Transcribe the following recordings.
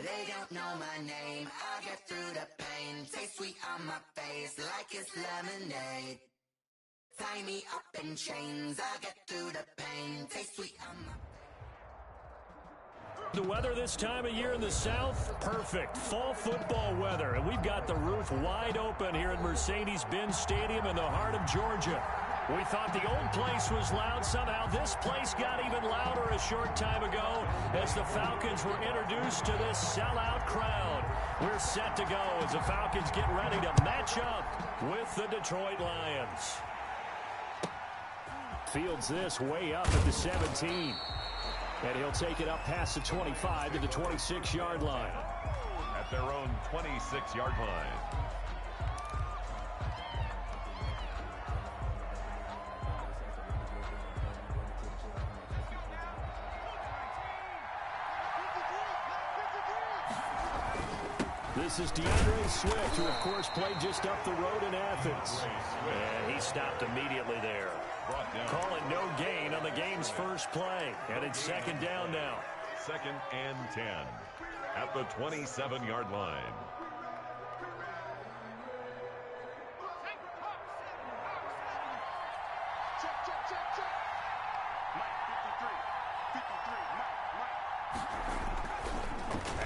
They don't know my name. I get through the pain. Taste sweet on my face like it's lemonade. Tie me up in chains. I get through the pain. Taste sweet on my The weather this time of year in the South, perfect. Fall football weather. And we've got the roof wide open here at Mercedes-Benz Stadium in the heart of Georgia. We thought the old place was loud. Somehow this place got even louder a short time ago as the Falcons were introduced to this sellout crowd. We're set to go as the Falcons get ready to match up with the Detroit Lions. Fields this way up at the 17. And he'll take it up past the 25 to the 26-yard line. At their own 26-yard line. This is DeAndre Swift, who, of course, played just up the road in Athens. And he stopped immediately there. Call it no gain on the game's first play. And it's second down now. 2nd and 10 at the 27-yard line.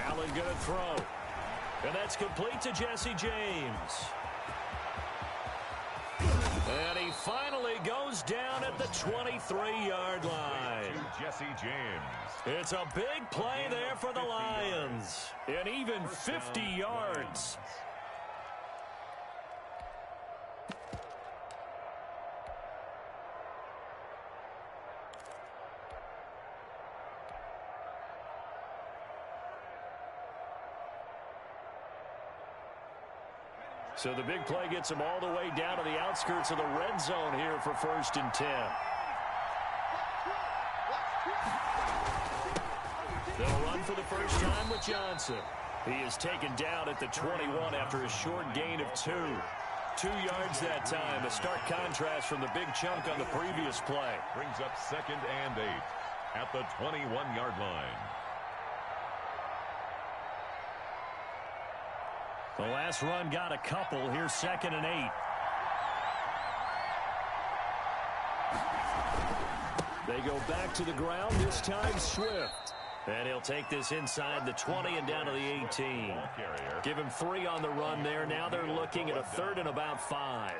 Allen going to throw. And that's complete to Jesse James. And he finally goes down at the 23-yard line. Jesse James. It's a big play there for the Lions. And even 50 yards. So the big play gets them all the way down to the outskirts of the red zone here for 1st and 10. They'll run for the first time with Johnson. He is taken down at the 21 after a short gain of 2. 2 yards that time, a stark contrast from the big chunk on the previous play. Brings up 2nd and 8 at the 21-yard line. The last run got a couple. Here's 2nd and 8. They go back to the ground, this time Swift. And he'll take this inside the 20 and down to the 18. Give him 3 on the run there. Now they're looking at a 3rd and about 5.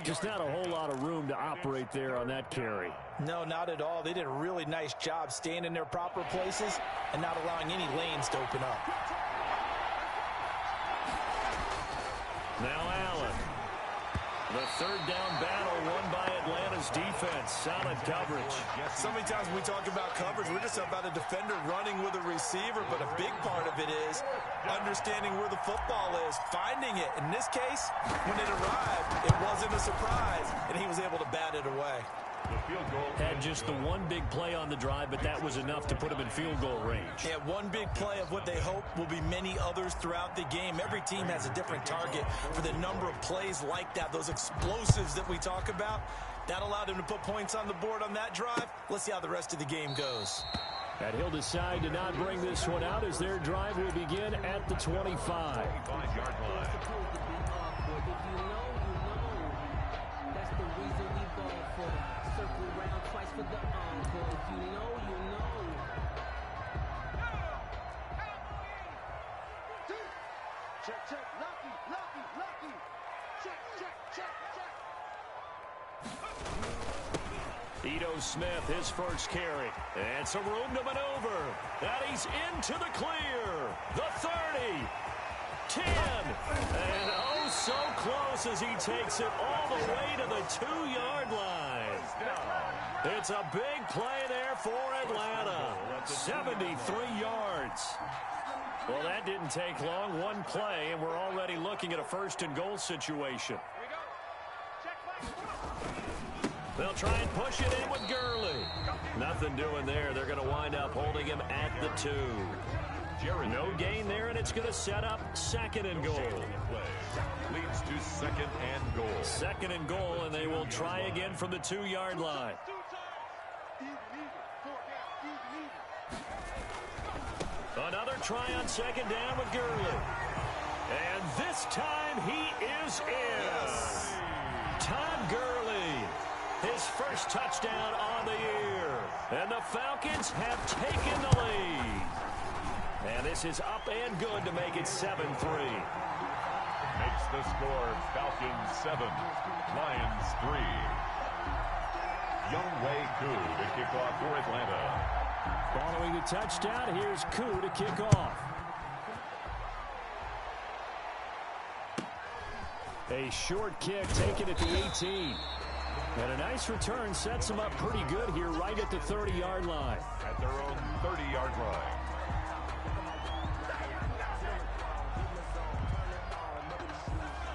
Just not a whole lot of room to operate there on that carry. No, not at all. They did a really nice job staying in their proper places and not allowing any lanes to open up. Now Allen. The 3rd down battle won by Atlanta's defense. Solid coverage. So many times when we talk about coverage, we're just about a defender running with a receiver, but a big part of it is understanding where the football is, finding it. In this case, when it arrived, it wasn't a surprise, and he was able to bat it away. Had just the one big play on the drive, but that was enough to put him in field goal range. Yeah, one big play of what they hope will be many others throughout the game. Every team has a different target for the number of plays like that, those explosives that we talk about. That allowed him to put points on the board on that drive. Let's see how the rest of the game goes. And he'll decide to not bring this one out as their drive will begin at the 25. 25-yard line. Ito Smith, his first carry. And some room to maneuver. And he's into the clear. The 30. 10. And oh, so close as he takes it all the way to the 2-yard line. It's a big play there for Atlanta. 73 yards. Well, that didn't take long. One play, and we're already looking at a 1st and goal situation. They'll try and push it in with Gurley. Nothing doing there. They're going to wind up holding him at the 2. No gain there, and it's going to set up 2nd and goal. Leads to 2nd and goal. 2nd and goal, and they will try again from the 2-yard line. Another try on second down with Gurley. And this time he is in. Yes. Todd Gurley, his first touchdown on the year. And the Falcons have taken the lead. And this is up and good to make it 7-3. Makes the score Falcons 7, Lions 3. Younghoe Koo to kick off for Atlanta. Following the touchdown, here's Koo to kick off. A short kick taken at the 18. And a nice return sets them up pretty good here right at the 30-yard line. At their own 30-yard line.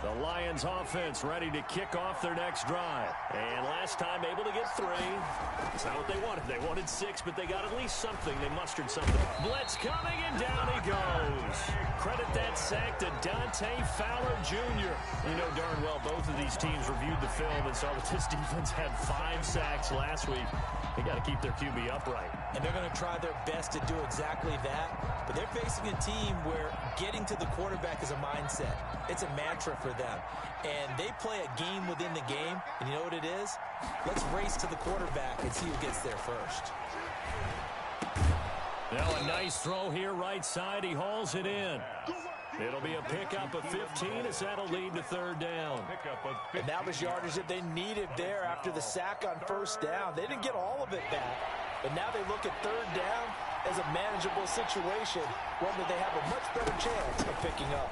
The Lions offense ready to kick off their next drive. And last time able to get 3. That's not what they wanted. They wanted 6, but they got at least something. They mustered something. Blitz coming, and down he goes. Credit that sack to Dante Fowler Jr. You know darn well both of these teams reviewed the film and saw that this defense had 5 sacks last week. They got to keep their QB upright. And they're going to try their best to do exactly that. But they're facing a team where getting to the quarterback is a mindset. It's a mantra for them. And they play a game within the game. And you know what it is? Let's race to the quarterback and see who gets there first. Now a nice throw here right side. He hauls it in. It'll be a pickup of 15 as that'll lead to third down. And that was yardage that they needed there after the sack on first down. They didn't get all of it back, but now they look at third down as a manageable situation, one that they have a much better chance of picking up.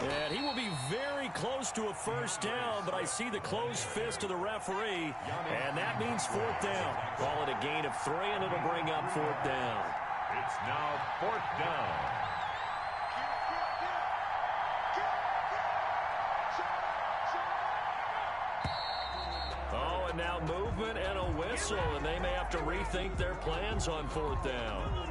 And he will be very close to a first down, but I see the closed fist of the referee, and that means fourth down. Call it a gain of 3, and it'll bring up fourth down. It's now fourth down. Oh, and now movement and a whistle, and they may have to rethink their plans on fourth down.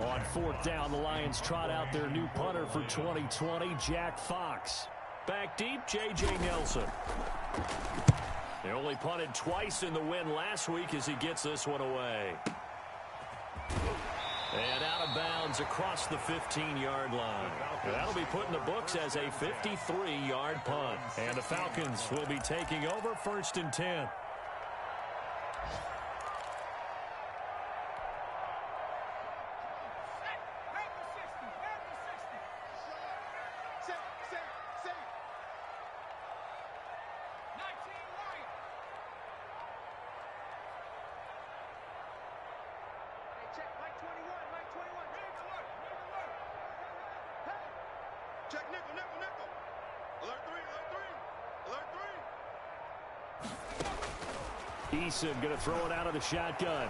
On fourth down, the Lions trot out their new punter for 2020, Jack Fox. Back deep, J.J. Nelson. They only punted twice in the win last week as he gets this one away. And out of bounds across the 15-yard line. And that'll be put in the books as a 53-yard punt. And the Falcons will be taking over first and 10. Eason going to throw it out of the shotgun.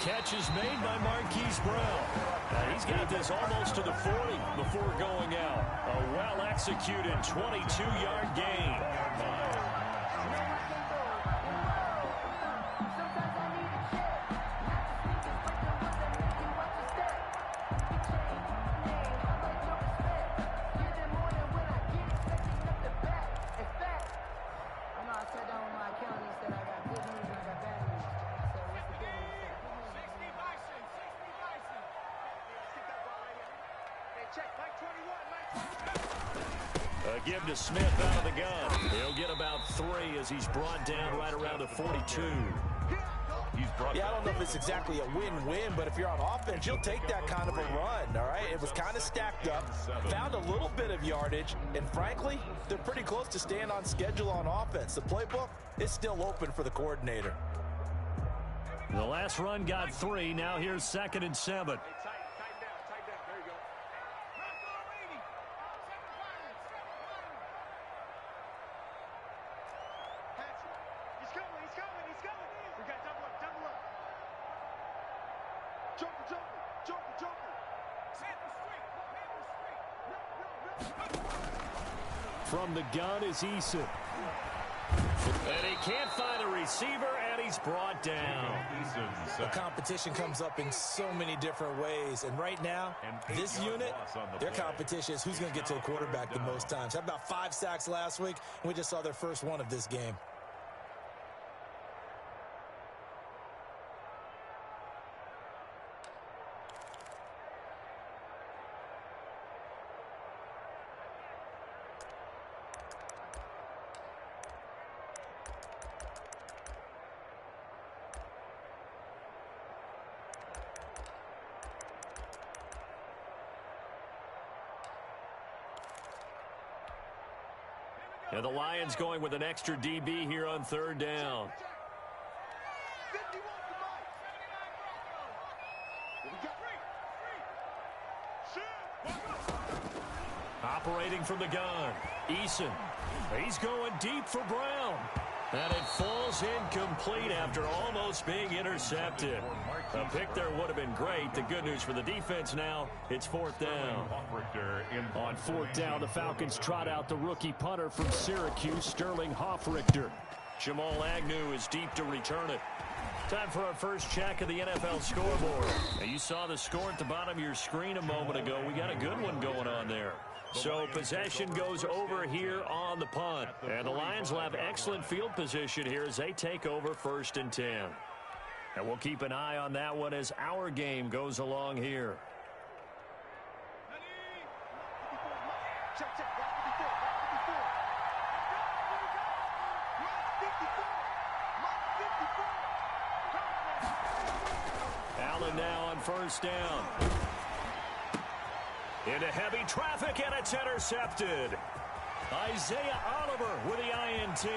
Catch is made by Marquise Brown. He's got this almost to the 40 before going out. A well-executed 22-yard gain. Give to Smith out of the gun. He'll get about 3 as he's brought down right around the 42. I don't know if it's exactly a win-win, but if you're on offense, you'll take that kind of a run, all right? It was kind of stacked up, found a little bit of yardage, and frankly, they're pretty close to staying on schedule on offense. The playbook is still open for the coordinator. The last run got 3. Now here's 2nd and 7. From the gun is Eason. And he can't find a receiver, and he's brought down. The competition comes up in so many different ways. And right now, this unit, their competition is who's going to get to the quarterback the most times. Had about 5 sacks last week, and we just saw their first one of this game. And the Lions going with an extra DB here on third down. Operating from the gun, Eason. He's going deep for Brown. And it falls incomplete after almost being intercepted. A pick there would have been great. The good news for the defense now, it's fourth down. On fourth down, the Falcons trot out the rookie punter from Syracuse, Sterling Hoffrichter. Jamal Agnew is deep to return it. Time for our first check of the NFL scoreboard. Now, you saw the score at the bottom of your screen a moment ago. We got a good one going on there. So possession goes over here on the punt. And the Lions will have excellent field position here as they take over 1st and 10. And we'll keep an eye on that one as our game goes along here. Allen now on 1st down. Into heavy traffic, and it's intercepted. Isaiah Oliver with the INT.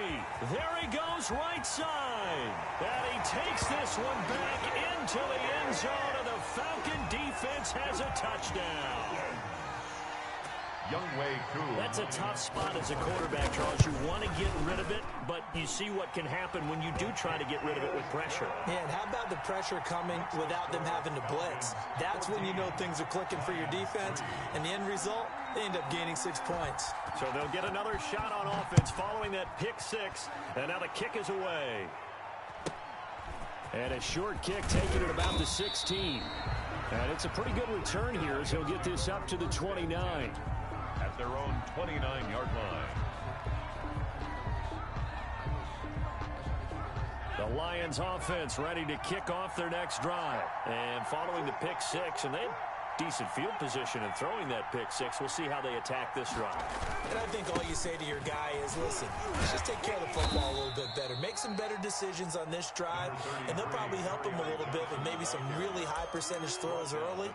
There he goes, right side. And he takes this one back into the end zone, and the Falcon defense has a touchdown. That's a tough spot as a quarterback, Charles. You want to get rid of it, but you see what can happen when you do try to get rid of it with pressure. Yeah, and how about the pressure coming without them having to blitz? That's when you know things are clicking for your defense, and the end result, they end up gaining 6 points. So they'll get another shot on offense following that pick six, and now the kick is away. And a short kick taken at about the 16. And it's a pretty good return here as he'll get this up to the 29. At their own 29-yard line. The Lions offense ready to kick off their next drive. And following the pick six, and they have decent field position in throwing that pick six. We'll see how they attack this drive. And I think all you say to your guy is, listen, let's just take care of the football a little bit better. Make some better decisions on this drive, and they'll probably help him a little bit with maybe some really high percentage throws early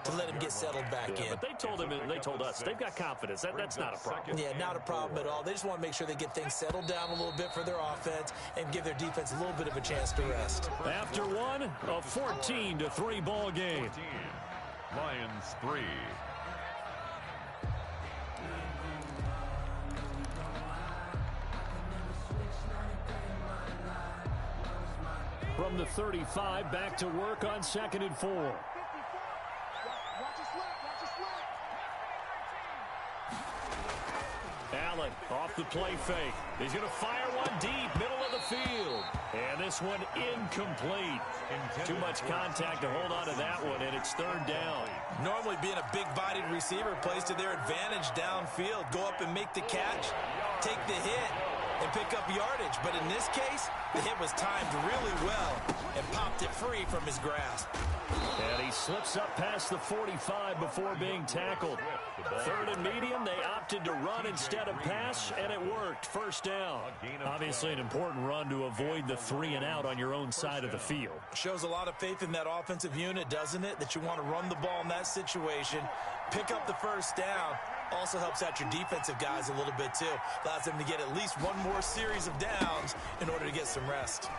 to let him get settled back in. But they told us, they've got confidence. That's not a problem. Yeah, not a problem at all. They just want to make sure they get things settled down a little bit for their offense and give their defense a little bit of a chance to rest. After one, a 14-3 ball game. Lions 3. From the 35, back to work on 2nd and 4. Allen off the play fake. He's going to fire one deep, middle of the field. And this one incomplete. Too much contact to hold on to that one, and it's 3rd down. Normally being a big-bodied receiver plays to their advantage downfield. Go up and make the catch, take the hit, and pick up yardage. But in this case, the hit was timed really well and popped it free from his grasp. And he slips up past the 45 before being tackled. 3rd and medium, they opted to run instead of pass, and it worked. 1st down. Obviously an important run to avoid the 3 and out on your own side of the field. Shows a lot of faith in that offensive unit, doesn't it? That you want to run the ball in that situation, pick up the 1st down. Also helps out your defensive guys a little bit, too. Allows them to get at least one more series of downs in order to get some rest.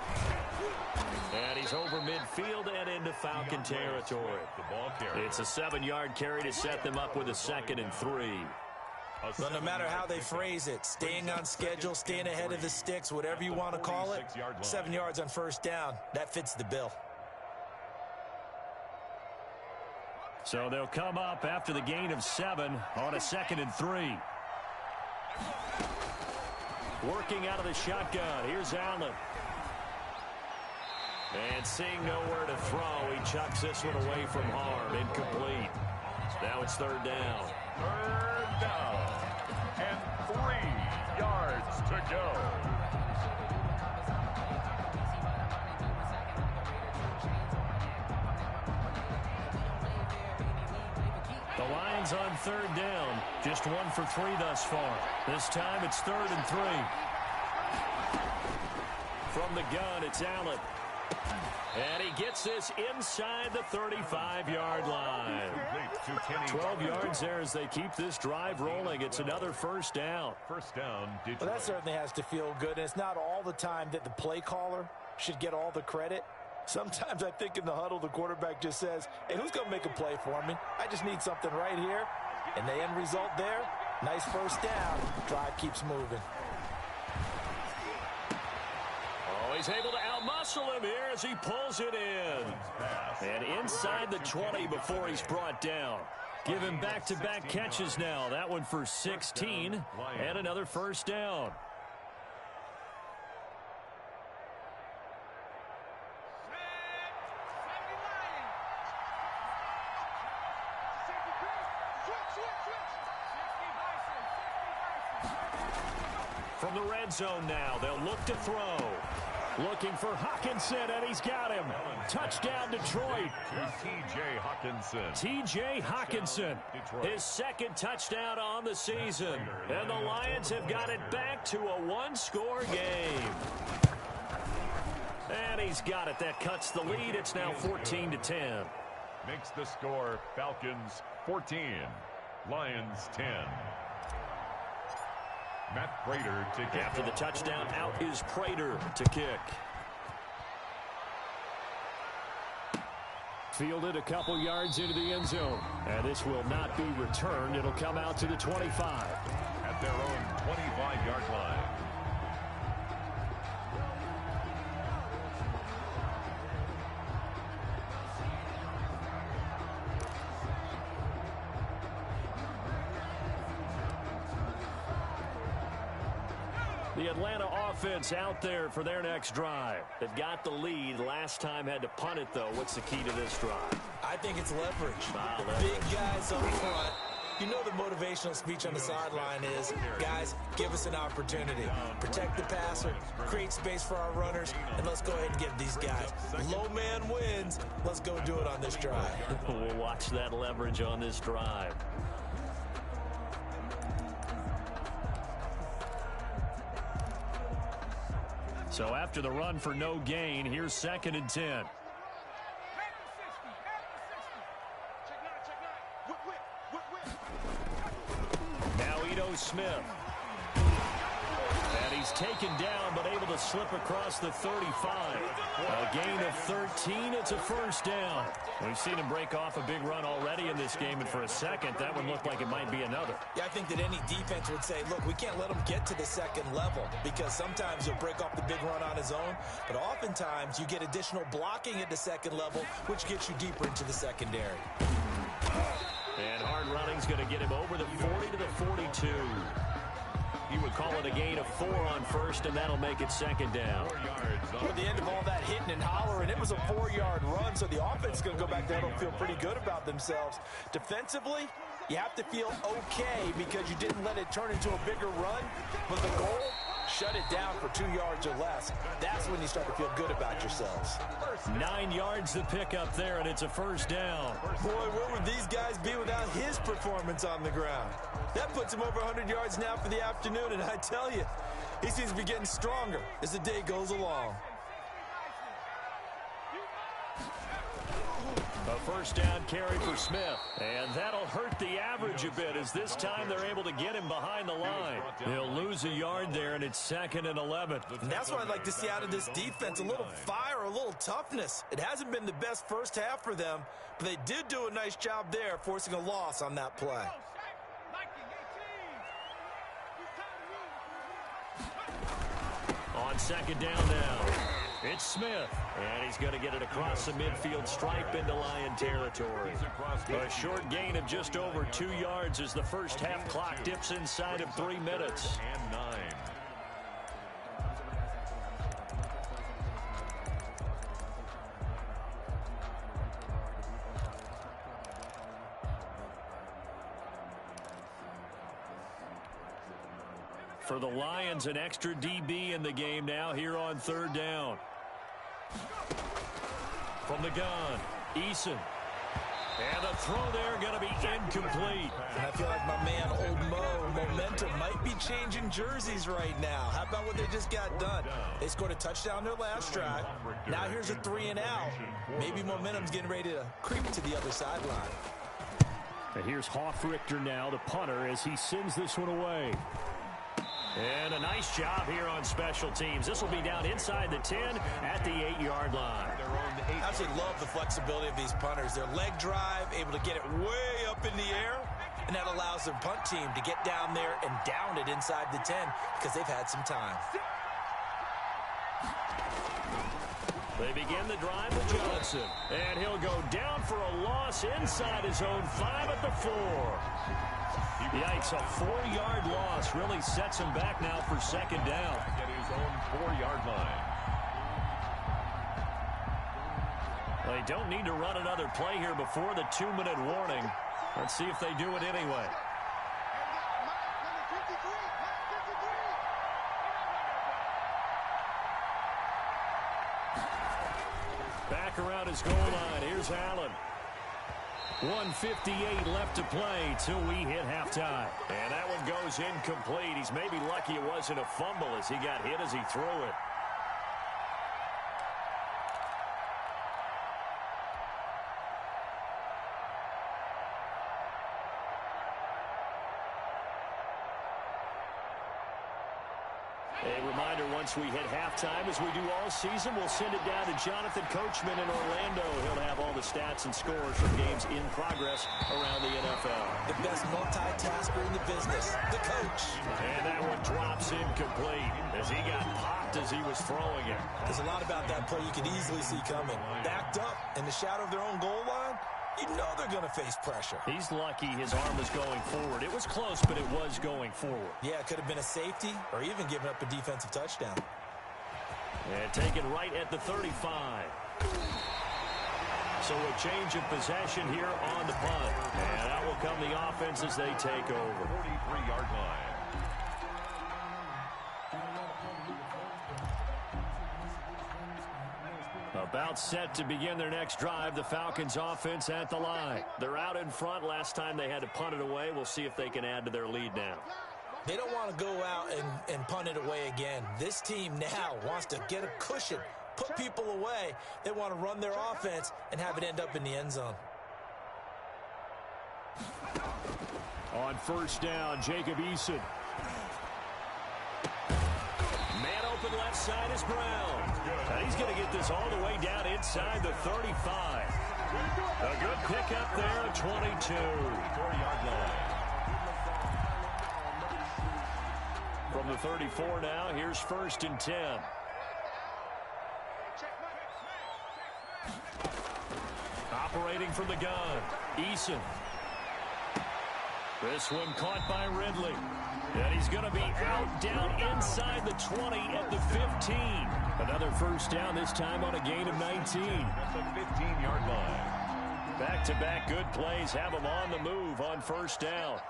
And he's over midfield and into Falcon territory. It's a 7-yard carry to set them up with a 2nd and 3. But no matter how they phrase it, staying on schedule, staying ahead of the sticks, whatever you want to call it, 7 yards on 1st down, that fits the bill. So they'll come up after the gain of 7 on a 2nd and 3. Working out of the shotgun. Here's Allen. And seeing nowhere to throw, he chucks this one away from harm. Incomplete. Now it's 3rd down. 3rd down. And 3 yards to go. The Lions on 3rd down. Just 1 for 3 thus far. This time it's 3rd and 3. From the gun, it's Allen. And he gets this inside the 35-yard line. 12 yards there as they keep this drive rolling. It's another first down. First down, Detroit. Well, that certainly has to feel good. And it's not all the time that the play caller should get all the credit. Sometimes I think in the huddle, the quarterback just says, hey, who's going to make a play for me? I just need something right here. And the end result there, nice first down. Drive keeps moving. Oh, he's able to outmuscle him here as he pulls it in. And inside the 20 before he's brought down. Give him back-to-back catches now. That one for 16 and another first down. From the red zone now, they'll look to throw. Looking for Hawkinson, and he's got him. Touchdown, Detroit. T.J. Hawkinson. T.J. Hawkinson, his second touchdown on the season. And the Lions have got it back to a one-score game. And he's got it. That cuts the lead. It's now 14-10. Makes the score Falcons 14, Lions 10. Matt Prater to kick. After the touchdown, out is Prater to kick. Fielded a couple yards into the end zone. And this will not be returned. It'll come out to the 25. At their own 25-yard line. The Atlanta offense out there for their next drive. They've got the lead. Last time had to punt it, though. What's the key to this drive? I think it's leverage. Leverage. Big guys up front. You know the motivational speech on the sideline is, guys, give us an opportunity. Protect the passer, create space for our runners, and let's go ahead and get these guys. Low man wins. Let's go do it on this drive. We'll watch that leverage on this drive. So after the run for no gain, here's 2nd and 10. Now Ito Smith. And he's taken down, but able to slip across the 35. A gain of 13. It's a first down. We've seen him break off a big run already in this game, and for a second, that one looked like it might be another. Yeah, I think that any defense would say, look, we can't let him get to the second level, because sometimes he'll break off the big run on his own, but oftentimes you get additional blocking at the second level, which gets you deeper into the secondary. And hard running's going to get him over the 40 to the 42. He would call it a gain of 4 on first, and that'll make it 2nd down. At the end of all that hitting and hollering, it was a 4-yard run, so the offense is going to go back there and feel pretty good about themselves. Defensively, you have to feel okay because you didn't let it turn into a bigger run, but the goal, shut it down for 2 yards or less. That's when you start to feel good about yourselves. 9 yards to pick up there, and it's a first down. Boy, where would these guys be without his performance on the ground? That puts him over 100 yards now for the afternoon, and I tell you, he seems to be getting stronger as the day goes along. A first down carry for Smith, and that'll hurt the average a bit as this time they're able to get him behind the line. They'll lose a yard there, and it's 2nd and 11. And that's what I'd like to see out of this defense, a little fire, a little toughness. It hasn't been the best first half for them, but they did do a nice job there, forcing a loss on that play. On 2nd down now, it's Smith, and he's going to get it across the midfield stripe into Lion territory. A short gain of just over 2 yards as the first half clock dips inside of 3 minutes. And 9. For the Lions, an extra DB in the game now here on 3rd down. From the gun, Eason. And the throw there going to be incomplete. And I feel like my man, Old Mo, momentum might be changing jerseys right now. How about what they just got done? They scored a touchdown their last drive. Now here's a 3 and out. Maybe momentum's getting ready to creep to the other sideline. And here's Hoffrichter now, the punter, as he sends this one away. And a nice job here on special teams. This will be down inside the 10 at the 8-yard line. I absolutely love the flexibility of these punters. Their leg drive, able to get it way up in the air, and that allows their punt team to get down there and down it inside the 10 because they've had some time. They begin the drive with Johnson, and he'll go down for a loss inside his own 5 at the 4. Yikes, a 4-yard loss really sets him back now for second down. At his own 4-yard line. They don't need to run another play here before the 2-minute warning. Let's see if they do it anyway. Back around his goal line. Here's Allen. 1:58 left to play till we hit halftime. And that one goes incomplete. He's maybe lucky it wasn't a fumble as he got hit as he threw it. A reminder, once we hit halftime, as we do all season, we'll send it down to Jonathan Coachman in Orlando. He'll have all the stats and scores from games in progress around the NFL. The best multitasker in the business, the coach. And that one drops incomplete as he got popped as he was throwing it. There's a lot about that play you can easily see coming. Backed up in the shadow of their own goal line, you know they're going to face pressure. He's lucky his arm was going forward. It was close, but it was going forward. Yeah, it could have been a safety or even given up a defensive touchdown. And taken right at the 35. So a change of possession here on the punt. And that will come the offense as they take over. 43-yard line. About set to begin their next drive, the Falcons offense at the line. They're out in front. Last time they had to punt it away. We'll see if they can add to their lead now. They don't want to go out and punt it away again. This team now wants to get a cushion, put people away. They want to run their offense and have it end up in the end zone. On first down, Jacob Eason. Man open left side is Brown. And he's going to get this all the way down inside the 35. A good pickup there at 22. 4-yard line. From the 34 now, here's 1st and 10. Operating from the gun, Eason. This one caught by Ridley. And he's going to be out down inside the 20 at the 15. Another first down, this time on a gain of 19. That's a 15-yard line. Back-to-back good plays have him on the move on first down.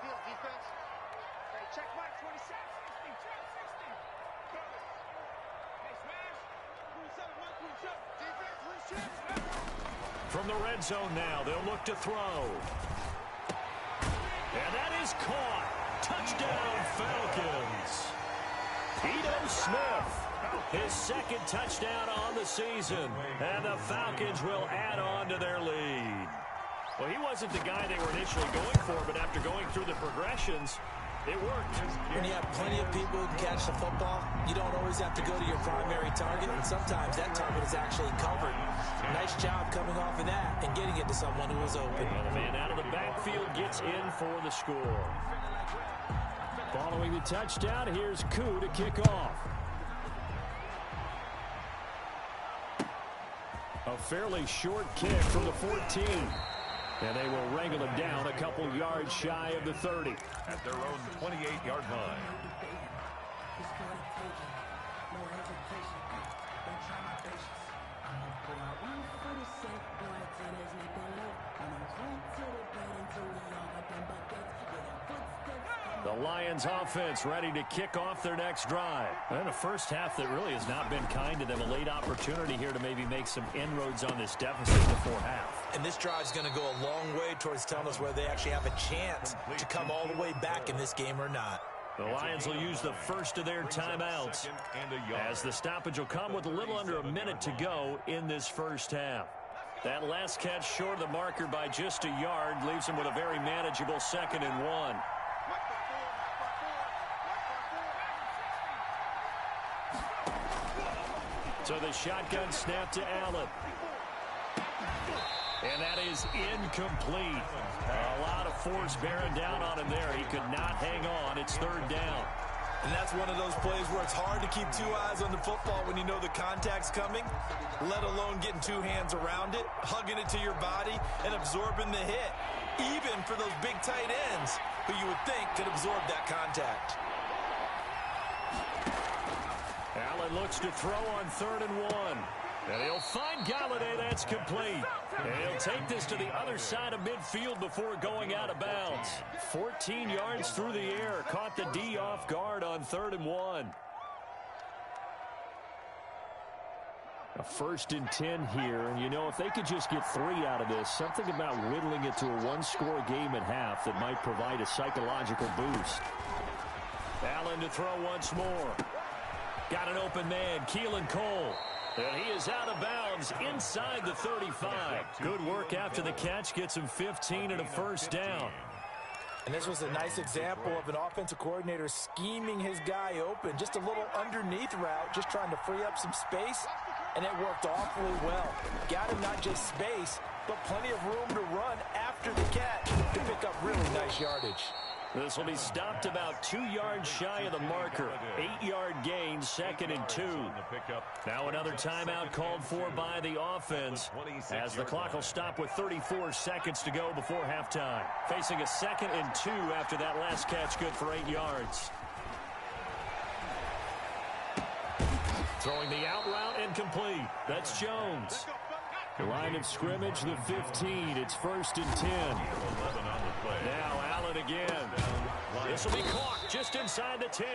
From the red zone now, they'll look to throw. And that is caught. Touchdown, Falcons. Ito Smith, his second touchdown on the season. And the Falcons will add on to their lead. Well, he wasn't the guy they were initially going for, but after going through the progressions, it worked. When you have plenty of people who can catch the football, you don't always have to go to your primary target, and sometimes that target is actually covered. Nice job coming off of that and getting it to someone who was open. And the man out of the backfield gets in for the score. Following the touchdown, here's Koo to kick off. A fairly short kick from the 14. And they will wrangle him down a couple yards shy of the 30. At their own 28-yard line. The Lions offense ready to kick off their next drive. And a first half that really has not been kind to them. A late opportunity here to maybe make some inroads on this deficit before half. And this drive is going to go a long way towards telling us whether they actually have a chance to come all the way back in this game or not. The Lions will use the first of their timeouts as the stoppage will come with a little under a minute to go in this first half. That last catch short of the marker by just a yard leaves them with a very manageable 2nd and 1. So the shotgun snap to Allen. And that is incomplete. A lot of force bearing down on him there. He could not hang on. It's 3rd down. And that's one of those plays where it's hard to keep 2 eyes on the football when you know the contact's coming, let alone getting 2 hands around it, hugging it to your body, and absorbing the hit, even for those big tight ends who you would think could absorb that contact. Allen looks to throw on 3rd and 1. And he'll find Galladay. That's complete. And he'll take this to the other side of midfield before going out of bounds. 14 yards through the air. Caught the D off guard on 3rd and 1. A 1st and 10 here. And you know, if they could just get 3 out of this, something about whittling it to a 1-score game at half that might provide a psychological boost. Allen to throw once more. Got an open man, Keelan Cole. And he is out of bounds inside the 35. Good work after the catch. Gets him 15 and a 1st down. And this was a nice example of an offensive coordinator scheming his guy open. Just a little underneath route, just trying to free up some space. And it worked awfully well. Got him not just space, but plenty of room to run after the catch to pick up really nice yardage. This will be stopped about 2 yards shy of the marker. 8-yard gain, 2nd and 2. Now another timeout called for by the offense as the clock will stop with 34 seconds to go before halftime. Facing a 2nd and 2 after that last catch, good for 8 yards. Throwing the out route and complete. That's Jones. The line of scrimmage, the 15. It's 1st and 10. Now Allen again. This will be caught just inside the 10.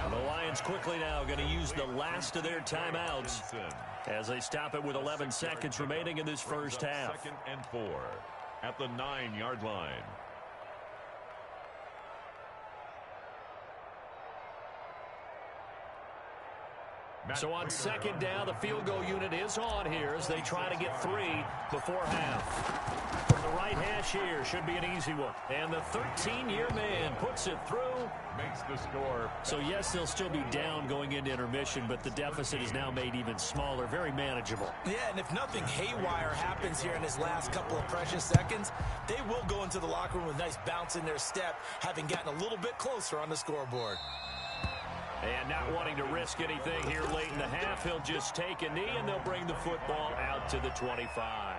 And the Lions quickly now going to use the last of their timeouts as they stop it with 11 seconds remaining in this first half. 2nd and 4 at the 9-yard line. So on 2nd down, the field goal unit is on here as they try to get 3 before half. From the right hash here, should be an easy one. And the 13-year man puts it through. Makes the score. So yes, they'll still be down going into intermission, but the deficit is now made even smaller, very manageable. Yeah, and if nothing haywire happens here in his last couple of precious seconds, they will go into the locker room with a nice bounce in their step, having gotten a little bit closer on the scoreboard. And not wanting to risk anything here late in the half, he'll just take a knee, and they'll bring the football out to the 25.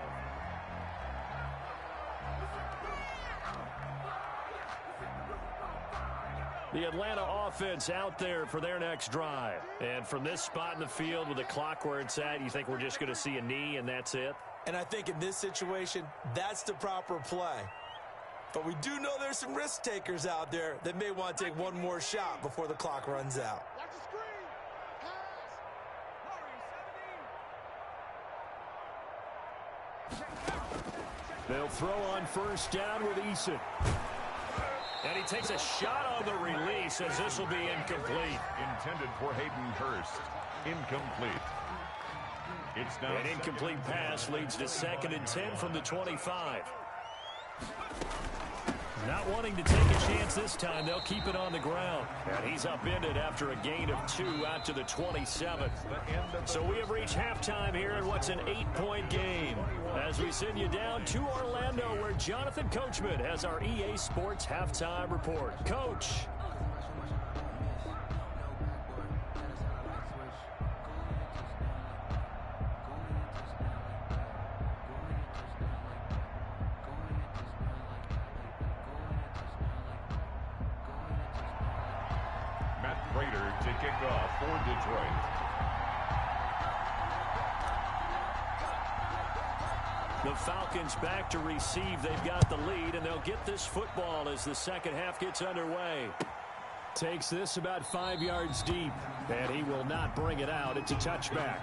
The Atlanta offense out there for their next drive. And from this spot in the field with the clock where it's at, you think we're just going to see a knee and that's it? And I think in this situation, that's the proper play. But we do know there's some risk takers out there that may want to take one more shot before the clock runs out. They'll throw on 1st down with Eason. And he takes a shot on the release as this will be incomplete. Intended for Hayden Hurst. Incomplete. It's now an incomplete pass leads to 2nd and 10 from the 25. Not wanting to take a chance this time, they'll keep it on the ground. And he's upended after a gain of 2 out to the 27. So we have reached halftime here in what's an 8-point game. As we send you down to Orlando, where Jonathan Coachman has our EA Sports Halftime Report. Coach. To kick off for Detroit. The Falcons back to receive. They've got the lead, and they'll get this football as the second half gets underway. Takes this about 5 yards deep, and he will not bring it out. It's a touchback.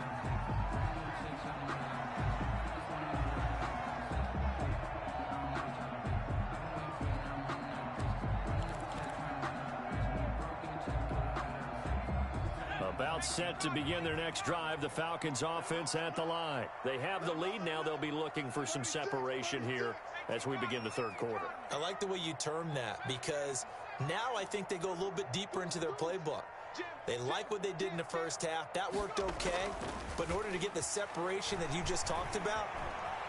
About set to begin their next drive. The Falcons offense at the line. They have the lead. Now they'll be looking for some separation here as we begin the third quarter. I like the way you term that, because now I think they go a little bit deeper into their playbook. They like what they did in the first half. That worked okay. But in order to get the separation that you just talked about,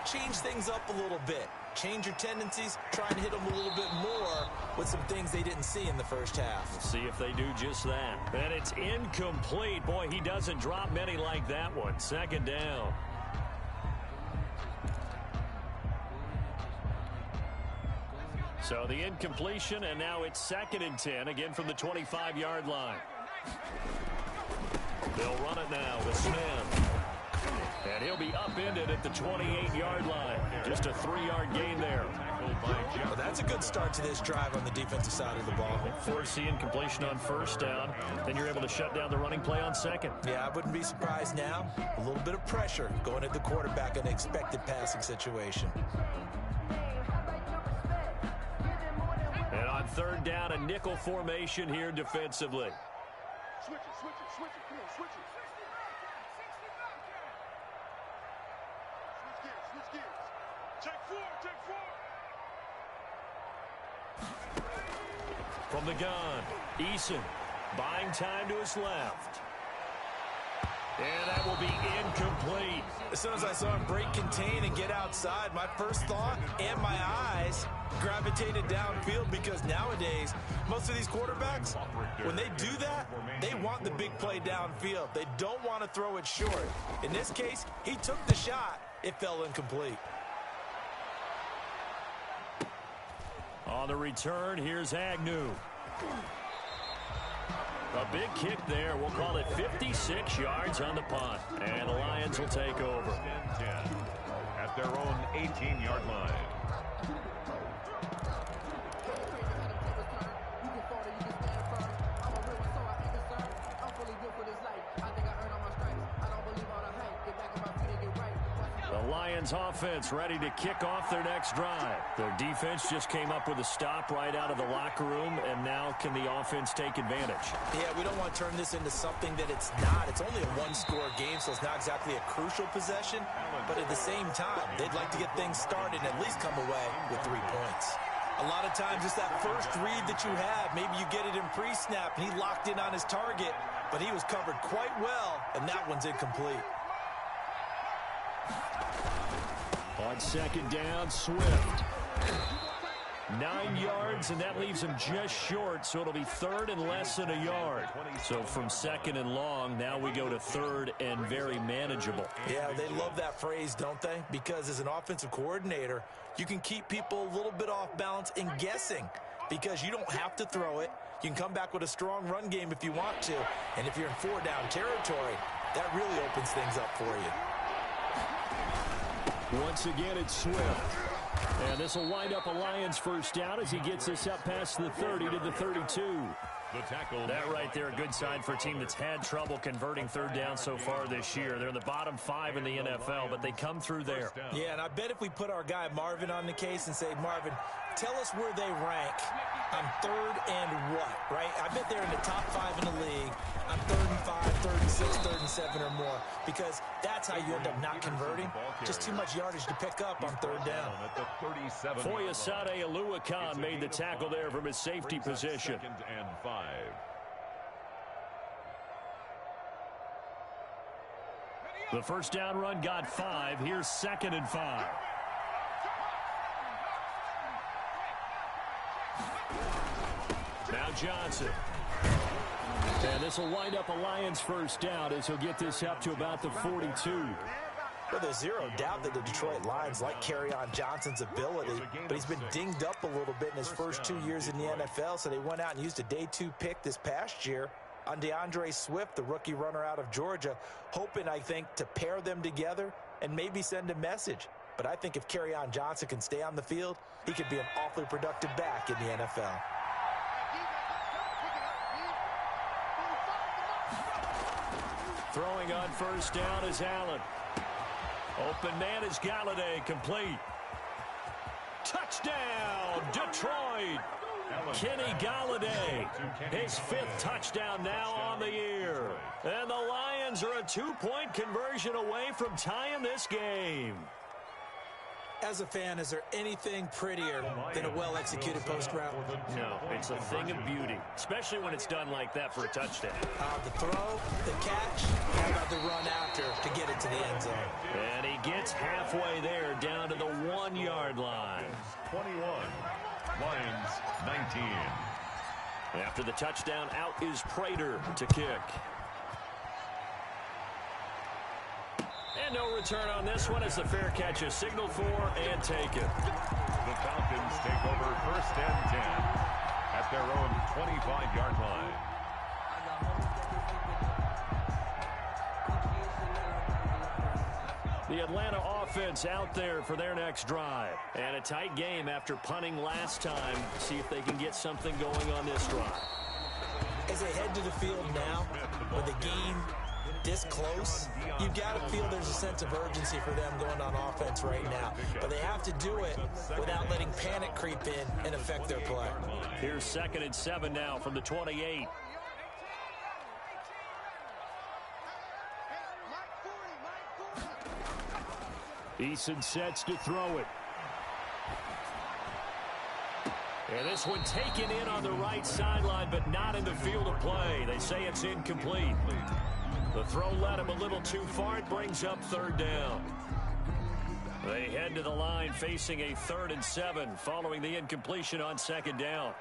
change things up a little bit. Change your tendencies, try and hit them a little bit more with some things they didn't see in the first half. We'll see if they do just that. And it's incomplete. Boy, he doesn't drop many like that one. Second down. So the incompletion, and now it's 2nd and 10, again from the 25-yard line. They'll run it now with Smith. And he'll be upended at the 28-yard line. Just a 3-yard gain there. Well, that's a good start to this drive on the defensive side of the ball. Force the incompletion on first down. Then you're able to shut down the running play on second. Yeah, I wouldn't be surprised now. A little bit of pressure going at the quarterback in an expected passing situation. And on third down, a nickel formation here defensively. Switch it, come on, switch it. Switch gears. Take four. From the gun, Eason buying time to his left. And that will be incomplete. As soon as I saw him break contain and get outside, my first thought and my eyes gravitated downfield, because nowadays, most of these quarterbacks, when they do that, they want the big play downfield. They don't want to throw it short. In this case, he took the shot. It fell incomplete. On the return, here's Agnew. A big kick there. We'll call it 56 yards on the punt. And the Lions will take over. At their own 18-yard line. The Lions offense ready to kick off their next drive. Their defense just came up with a stop right out of the locker room, and now can the offense take advantage? Yeah, we don't want to turn this into something that it's not. It's only a one-score game, so it's not exactly a crucial possession. But at the same time, they'd like to get things started and at least come away with 3 points. A lot of times it's that first read that you have. Maybe you get it in pre-snap, and he locked in on his target, but he was covered quite well, and that one's incomplete. On second down, Swift. 9 yards, and that leaves him just short, so it'll be third and less than a yard. So from second and long, now we go to third and very manageable. Yeah, they love that phrase, don't they? Because as an offensive coordinator, you can keep people a little bit off balance and guessing, because you don't have to throw it. You can come back with a strong run game if you want to. And if you're in 4-down territory, that really opens things up for you. Once again, it's Swift. And this will wind up a Lions first down as he gets this up past the 30 to the 32. The tackle. That right there, a good sign for a team that's had trouble converting third down so far this year. They're in the bottom 5 in the NFL, but they come through there. Yeah, and I bet if we put our guy Marvin on the case and say, Marvin, tell us where they rank on third and what, right? I bet they're in the top 5 in the league on 3rd and 5, 3rd and 6, 3rd and 7 or more, because that's how you end up not converting. Just too much yardage to pick up on third down. Foyesade Aluakan made the tackle there from his safety position. 2nd and 5. The first down run got 5. Here's 2nd and 5. Now Johnson. And this will wind up a Lions first down as he'll get this up to about the 42. Well, there's zero doubt that the Detroit Lions like Kerryon Johnson's ability, but he's been dinged up a little bit in his first 2 years in the NFL, so they went out and used a day 2 pick this past year on DeAndre Swift, the rookie runner out of Georgia, hoping, I think, to pair them together and maybe send a message. But I think if Kerryon Johnson can stay on the field, he could be an awfully productive back in the NFL. Throwing on first down is Allen. Open man is Galladay, complete. Touchdown, Detroit. Kenny Galladay, his 5th touchdown now on the year. And the Lions are a 2-point conversion away from tying this game. As a fan, is there anything prettier than a well-executed post route? No, it's a thing of beauty, especially when it's done like that for a touchdown. The throw, the catch, how about the run after to get it to the end zone? And he gets halfway there, down to the 1-yard line. 21, Lions 19. After the touchdown, out is Prater to kick. And no return on this one as the fair catch is signaled for and taken. The Falcons take over 1st and 10 at their own 25-yard line. The Atlanta offense out there for their next drive. And a tight game after punting last time. See if they can get something going on this drive. As they head to the field now, with the game this close, you've got to feel there's a sense of urgency for them going on offense right now. But they have to do it without letting panic creep in and affect their play. Here's 2nd and 7 now from the 28. Eason sets to throw it. And this one taken in on the right sideline, but not in the field of play. They say it's incomplete. The throw led him a little too far. It brings up 3rd down. They head to the line facing a 3rd and 7 following the incompletion on 2nd down.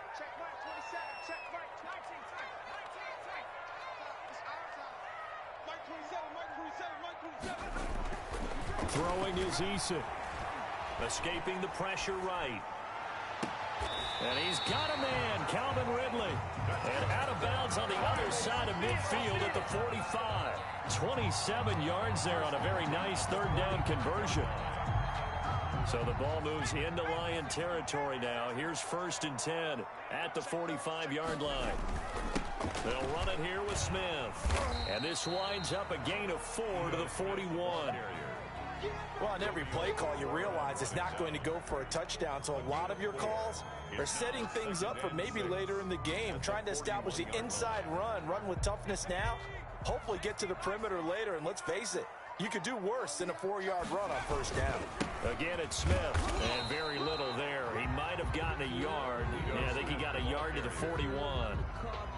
Throwing is Eason. Escaping the pressure right. And he's got a man, Calvin Ridley. And out of bounds on the other side of midfield at the 45. 27 yards there on a very nice 3rd down conversion. So the ball moves into Lion territory now. Here's 1st and 10 at the 45-yard line. They'll run it here with Smith. And this winds up a gain of 4 to the 41. Well, on every play call, you realize it's not going to go for a touchdown, so a lot of your calls are setting things up for maybe later in the game, trying to establish the inside run with toughness now, hopefully get to the perimeter later, and let's face it, you could do worse than a 4-yard run on 1st down. Again, it's Smith, and very little there. He might have gotten a yard. Yeah, I think he got a yard to the 41.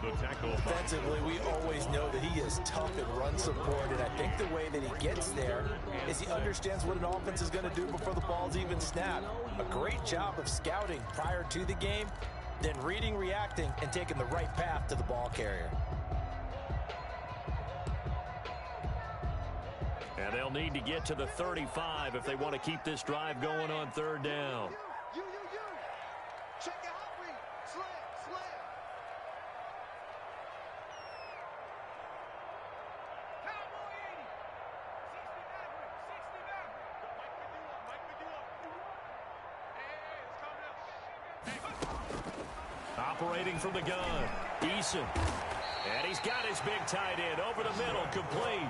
Defensively, we always know that he is tough and run support, and I think the way that he gets there is he understands what an offense is going to do before the ball's even snapped. A great job of scouting prior to the game, then reading, reacting, and taking the right path to the ball carrier. And they'll need to get to the 35 if they want to keep this drive going on 3rd down. Check your hot read. Slam. Cowboy 80. 69. Mike with you up. Hey, Operating from the gun, Eason. And he's got his big tight end over the middle, complete.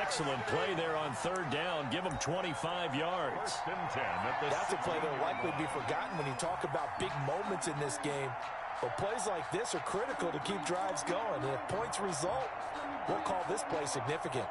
Excellent play there on 3rd down. Give him 25 yards. That's a play that will likely be forgotten when you talk about big moments in this game. But plays like this are critical to keep drives going. And if points result, we'll call this play significant.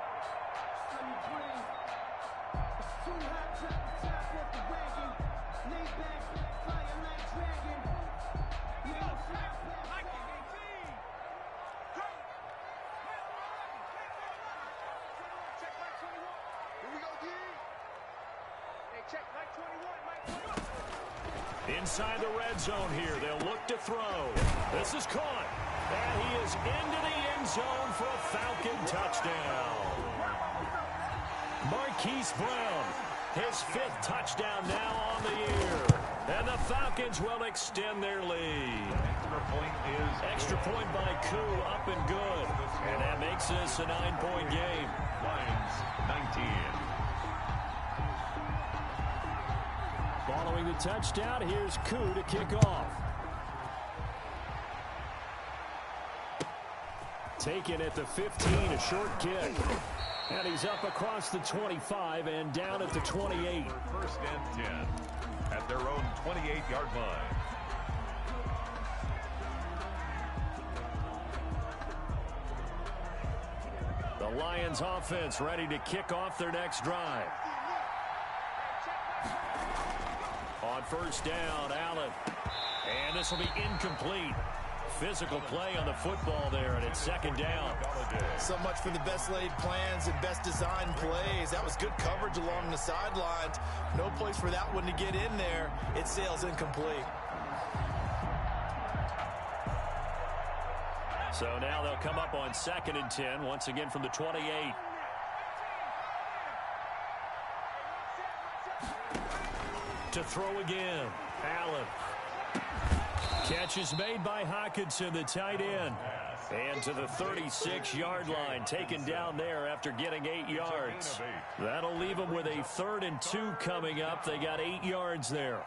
Inside the red zone here, they'll look to throw. This is caught, and he is into the end zone for a Falcon touchdown. Marquise Brown, his 5th touchdown now on the year. And the Falcons will extend their lead. Extra point by Koo, up and good. And that makes this a 9-point game. Lions 19. the touchdown. Here's Koo to kick off. Taken at the 15, a short kick. And he's up across the 25 and down at the 28. First and 10 at their own 28-yard line. The Lions offense ready to kick off their next drive. On first down, Allen. And this will be incomplete. Physical play on the football there, and it's second down. So much for the best laid plans and best designed plays. That was good coverage along the sidelines. No place for that one to get in there. It sails incomplete. So now they'll come up on 2nd and 10, once again from the 28. To throw again, Allen. Catch is made by Hockenson, the tight end. And to the 36-yard line, taken down there after getting 8 yards. That'll leave them with a 3rd and 2 coming up. They got 8 yards there.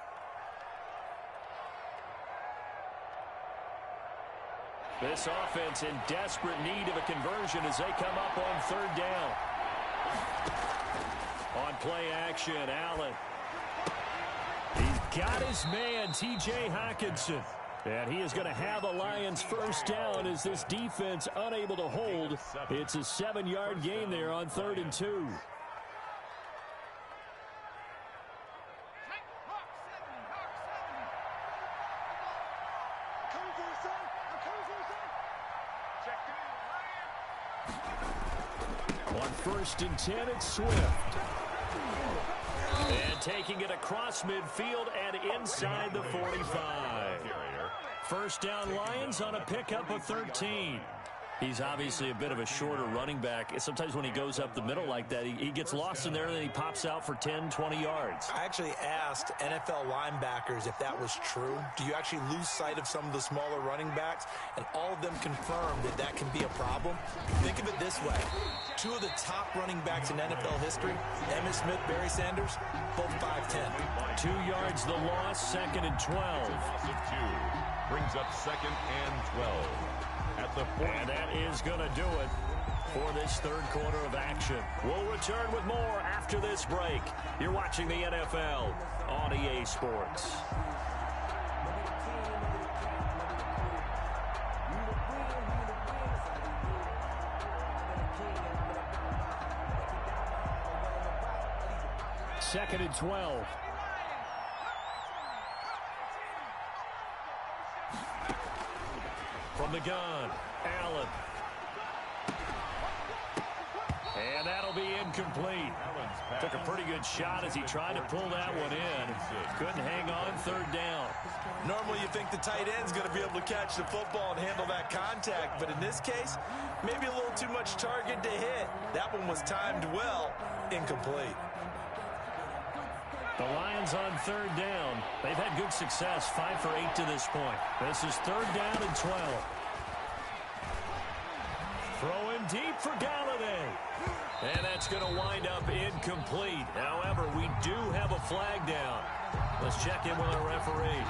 This offense in desperate need of a conversion as they come up on 3rd down. On play action, Allen. He's got his man, T.J. Hockenson. And he is going to have the Lions first down as this defense unable to hold. It's a 7-yard gain there on 3rd and 2. On 1st and 10, it's Swift. And taking it across midfield and inside the 45. First down, Lions on a pickup of 13. He's obviously a bit of a shorter running back. Sometimes when he goes up the middle like that, he gets lost in there and then he pops out for 10, 20 yards. I actually asked NFL linebackers if that was true. Do you actually lose sight of some of the smaller running backs? And all of them confirmed that that can be a problem. Think of it this way. 2 of the top running backs in NFL history, Emmitt Smith, Barry Sanders, both 5'10". 2 yards the loss, 2nd and 12. Loss of 2 brings up 2nd and 12. At the 40. And that is going to do it for this 3rd quarter of action. We'll return with more after this break. You're watching the NFL on EA Sports. Second and 12. From the gun, Allen. And that'll be incomplete. Took a pretty good shot as he tried to pull that one in. Couldn't hang on, 3rd down. Normally you think the tight end's going to be able to catch the football and handle that contact, but in this case, maybe a little too much target to hit. That one was timed well, incomplete. The Lions on 3rd down. They've had good success, 5 for 8 to this point. This is 3rd down and 12. Throwing deep for Galladay. And that's going to wind up incomplete. However, we do have a flag down. Let's check in with our referee.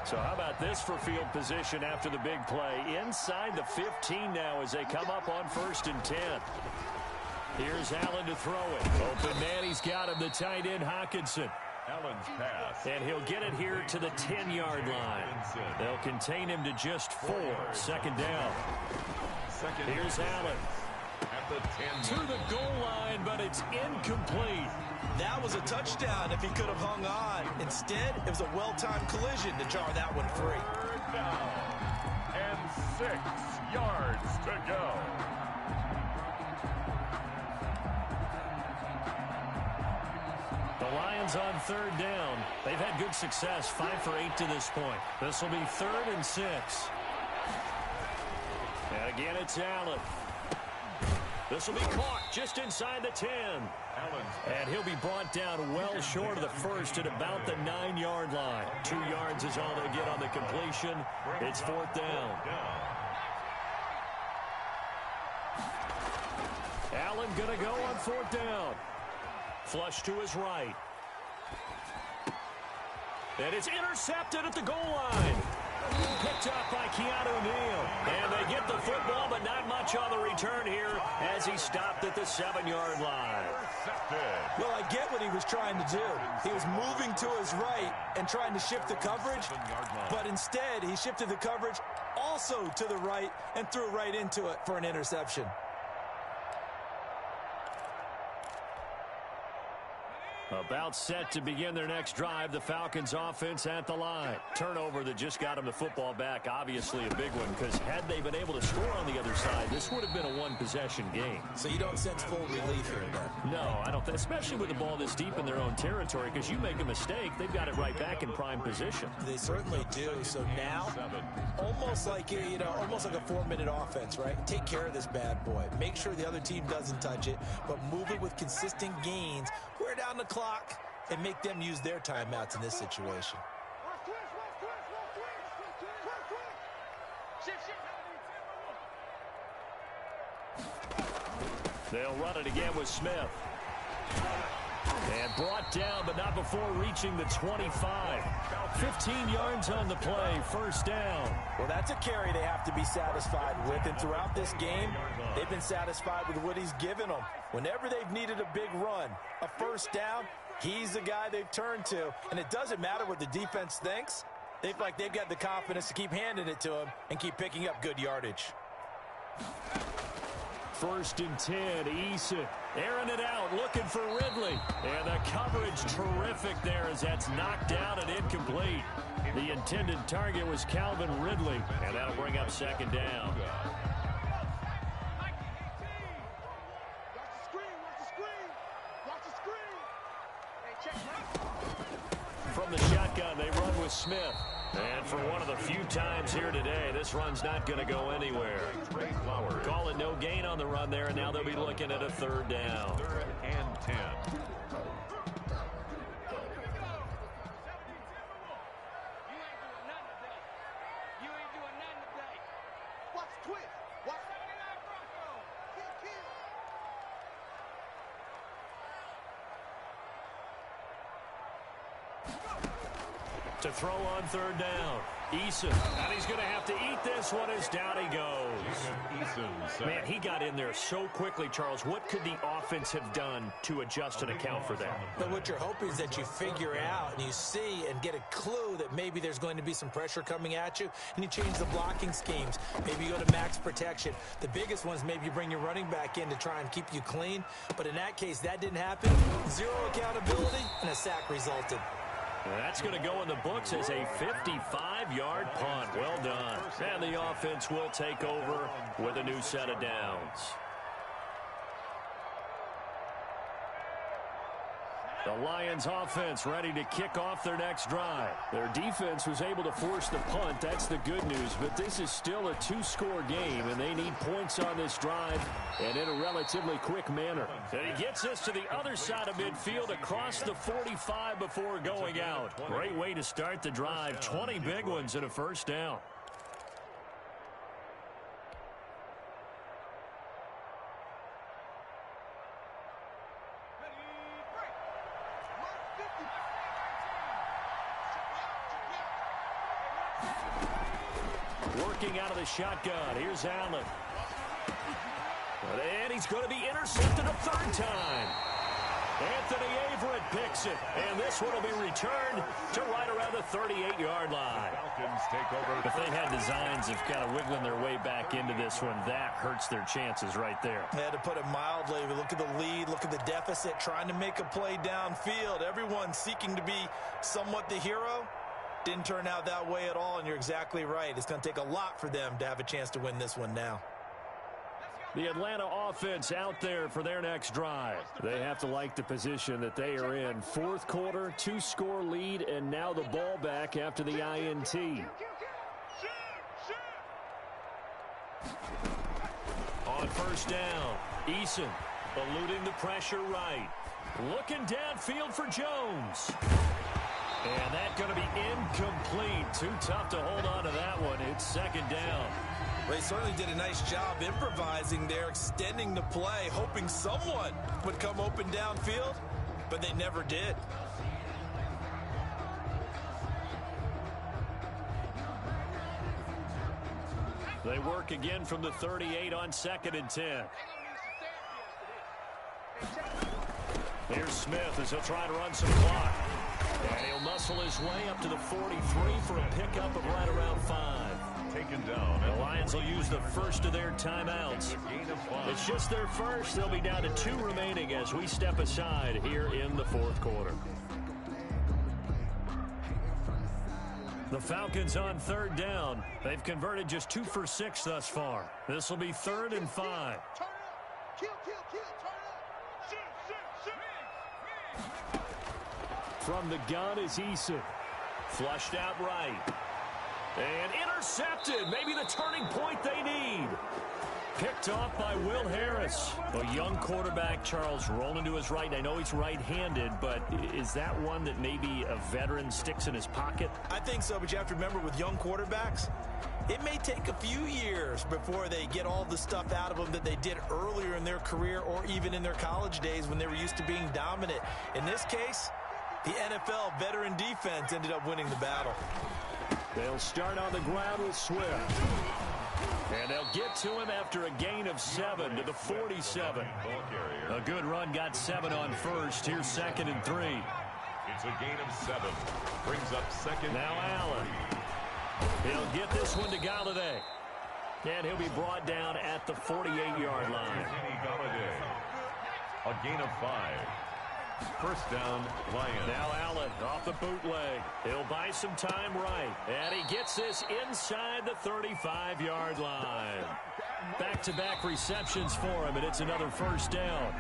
So how about this for field position after the big play? Inside the 15 now as they come up on 1st and 10. Here's Allen to throw it. Open man, he's got him, the tight end Hockenson. Allen's pass. And he'll get it here to the 10-yard line. They'll contain him to just 4. 2nd down. Here's Allen. At the 10. To the goal line, but it's incomplete. That was a touchdown if he could have hung on. Instead, it was a well-timed collision to jar that one free. 3rd down. And 6 yards to go. The Lions on 3rd down. They've had good success, 5 for 8 to this point. This will be 3rd and 6. And again, it's Allen. This will be caught just inside the 10. And he'll be brought down well short of the first at about the 9-yard line. 2 yards is all they'll get on the completion. It's 4th down. Allen going to go on 4th down. Flush to his right. And it's intercepted at the goal line. Picked up by Keanu Neal. And they get the football, but not much on the return here as he stopped at the 7-yard line. Well, I get what he was trying to do. He was moving to his right and trying to shift the coverage, but instead he shifted the coverage also to the right and threw right into it for an interception. About set to begin their next drive, the Falcons offense at the line. Turnover that just got them the football back, obviously a big one, because had they been able to score on the other side, this would have been a one-possession game. So you don't sense full relief here, then? No, I don't, especially with the ball this deep in their own territory, because you make a mistake, they've got it right back in prime position. They certainly do. So now, almost like almost like a 4-minute offense, right? Take care of this bad boy. Make sure the other team doesn't touch it, but move it with consistent gains. Wear down the clock and make them use their timeouts in this situation. They'll run it again with Smith. And brought down, but not before reaching the 25. 15 yards on the play, 1st down. Well, that's a carry they have to be satisfied with, and throughout this game, they've been satisfied with what he's given them. Whenever they've needed a big run, a 1st down, he's the guy they've turned to, and it doesn't matter what the defense thinks. They've got the confidence to keep handing it to him and keep picking up good yardage. 1st and 10, Eason airing it out, looking for Ridley. And the coverage terrific there as that's knocked down and incomplete. The intended target was Calvin Ridley, and that'll bring up 2nd down. From the shotgun, they run with Smith. And for one of the few times here today, this run's not going to go anywhere. Call it no gain on the run there, and now they'll be looking at a 3rd down. 3rd and 10. To throw on 3rd down. Eason, and he's going to have to eat this one as down he goes. Man, he got in there so quickly, Charles. What could the offense have done to adjust and account for that? But what you're hoping is that you figure out and you see and get a clue that maybe there's going to be some pressure coming at you, and you change the blocking schemes. Maybe you go to max protection. The biggest one is maybe you bring your running back in to try and keep you clean. But in that case, that didn't happen. 0 accountability, and a sack resulted. That's going to go in the books as a 55-yard punt. Well done. And the offense will take over with a new set of downs. The Lions offense ready to kick off their next drive. Their defense was able to force the punt. That's the good news. But this is still a 2-score game, and they need points on this drive and in a relatively quick manner. And he gets us to the other side of midfield across the 45 before going out. Great way to start the drive. 20 big ones and a 1st down. Working out of the shotgun. Here's Allen. And he's going to be intercepted a 3rd time. Anthony Averett picks it. And this one will be returned to right around the 38-yard line. Falcons take over. If they had designs of kind of wiggling their way back into this one, that hurts their chances right there. Yeah, to put it mildly, look at the lead, look at the deficit, trying to make a play downfield. Everyone seeking to be somewhat the hero. Didn't turn out that way at all, and you're exactly right. It's going to take a lot for them to have a chance to win this one now. The Atlanta offense out there for their next drive. They have to like the position that they are in. 4th quarter, 2-score lead, and now the ball back after the INT. On first down, Eason eluding the pressure right. Looking downfield for Jones. And that's going to be incomplete. Too tough to hold on to that one. It's second down. Well, they certainly did a nice job improvising there, extending the play, hoping someone would come open downfield, but they never did. They work again from the 38 on 2nd and 10. Here's Smith as he'll try to run some clock. And he'll muscle his way up to the 43 for a pickup of right around 5. Taken down. The Lions will use the first of their timeouts. It's just their first. They'll be down to 2 remaining as we step aside here in the 4th quarter. The Falcons on 3rd down. They've converted just 2 for 6 thus far. This will be 3rd and 5. Turn it up. Kill, kill, kill. Turn it up. Shoot. From the gun is Eason. Flushed out right. And intercepted. Maybe the turning point they need. Picked off by Will Harris. A young quarterback, Charles, rolling to his right. I know he's right-handed, but is that one that maybe a veteran sticks in his pocket? I think so, but you have to remember with young quarterbacks, it may take a few years before they get all the stuff out of them that they did earlier in their career or even in their college days when they were used to being dominant. In this case, the NFL veteran defense ended up winning the battle. They'll start on the ground with Swift. And they'll get to him after a gain of 7 to the 47. A good run, got 7 on first. Here's 2nd and 3. It's a gain of 7. Brings up 2nd. Now Allen. He'll get this one to Galladay. And he'll be brought down at the 48-yard line. A gain of 5. First down, Lions. Now Allen off the bootleg. He'll buy some time right. And he gets this inside the 35-yard line. Back-to-back receptions for him, and it's another first down.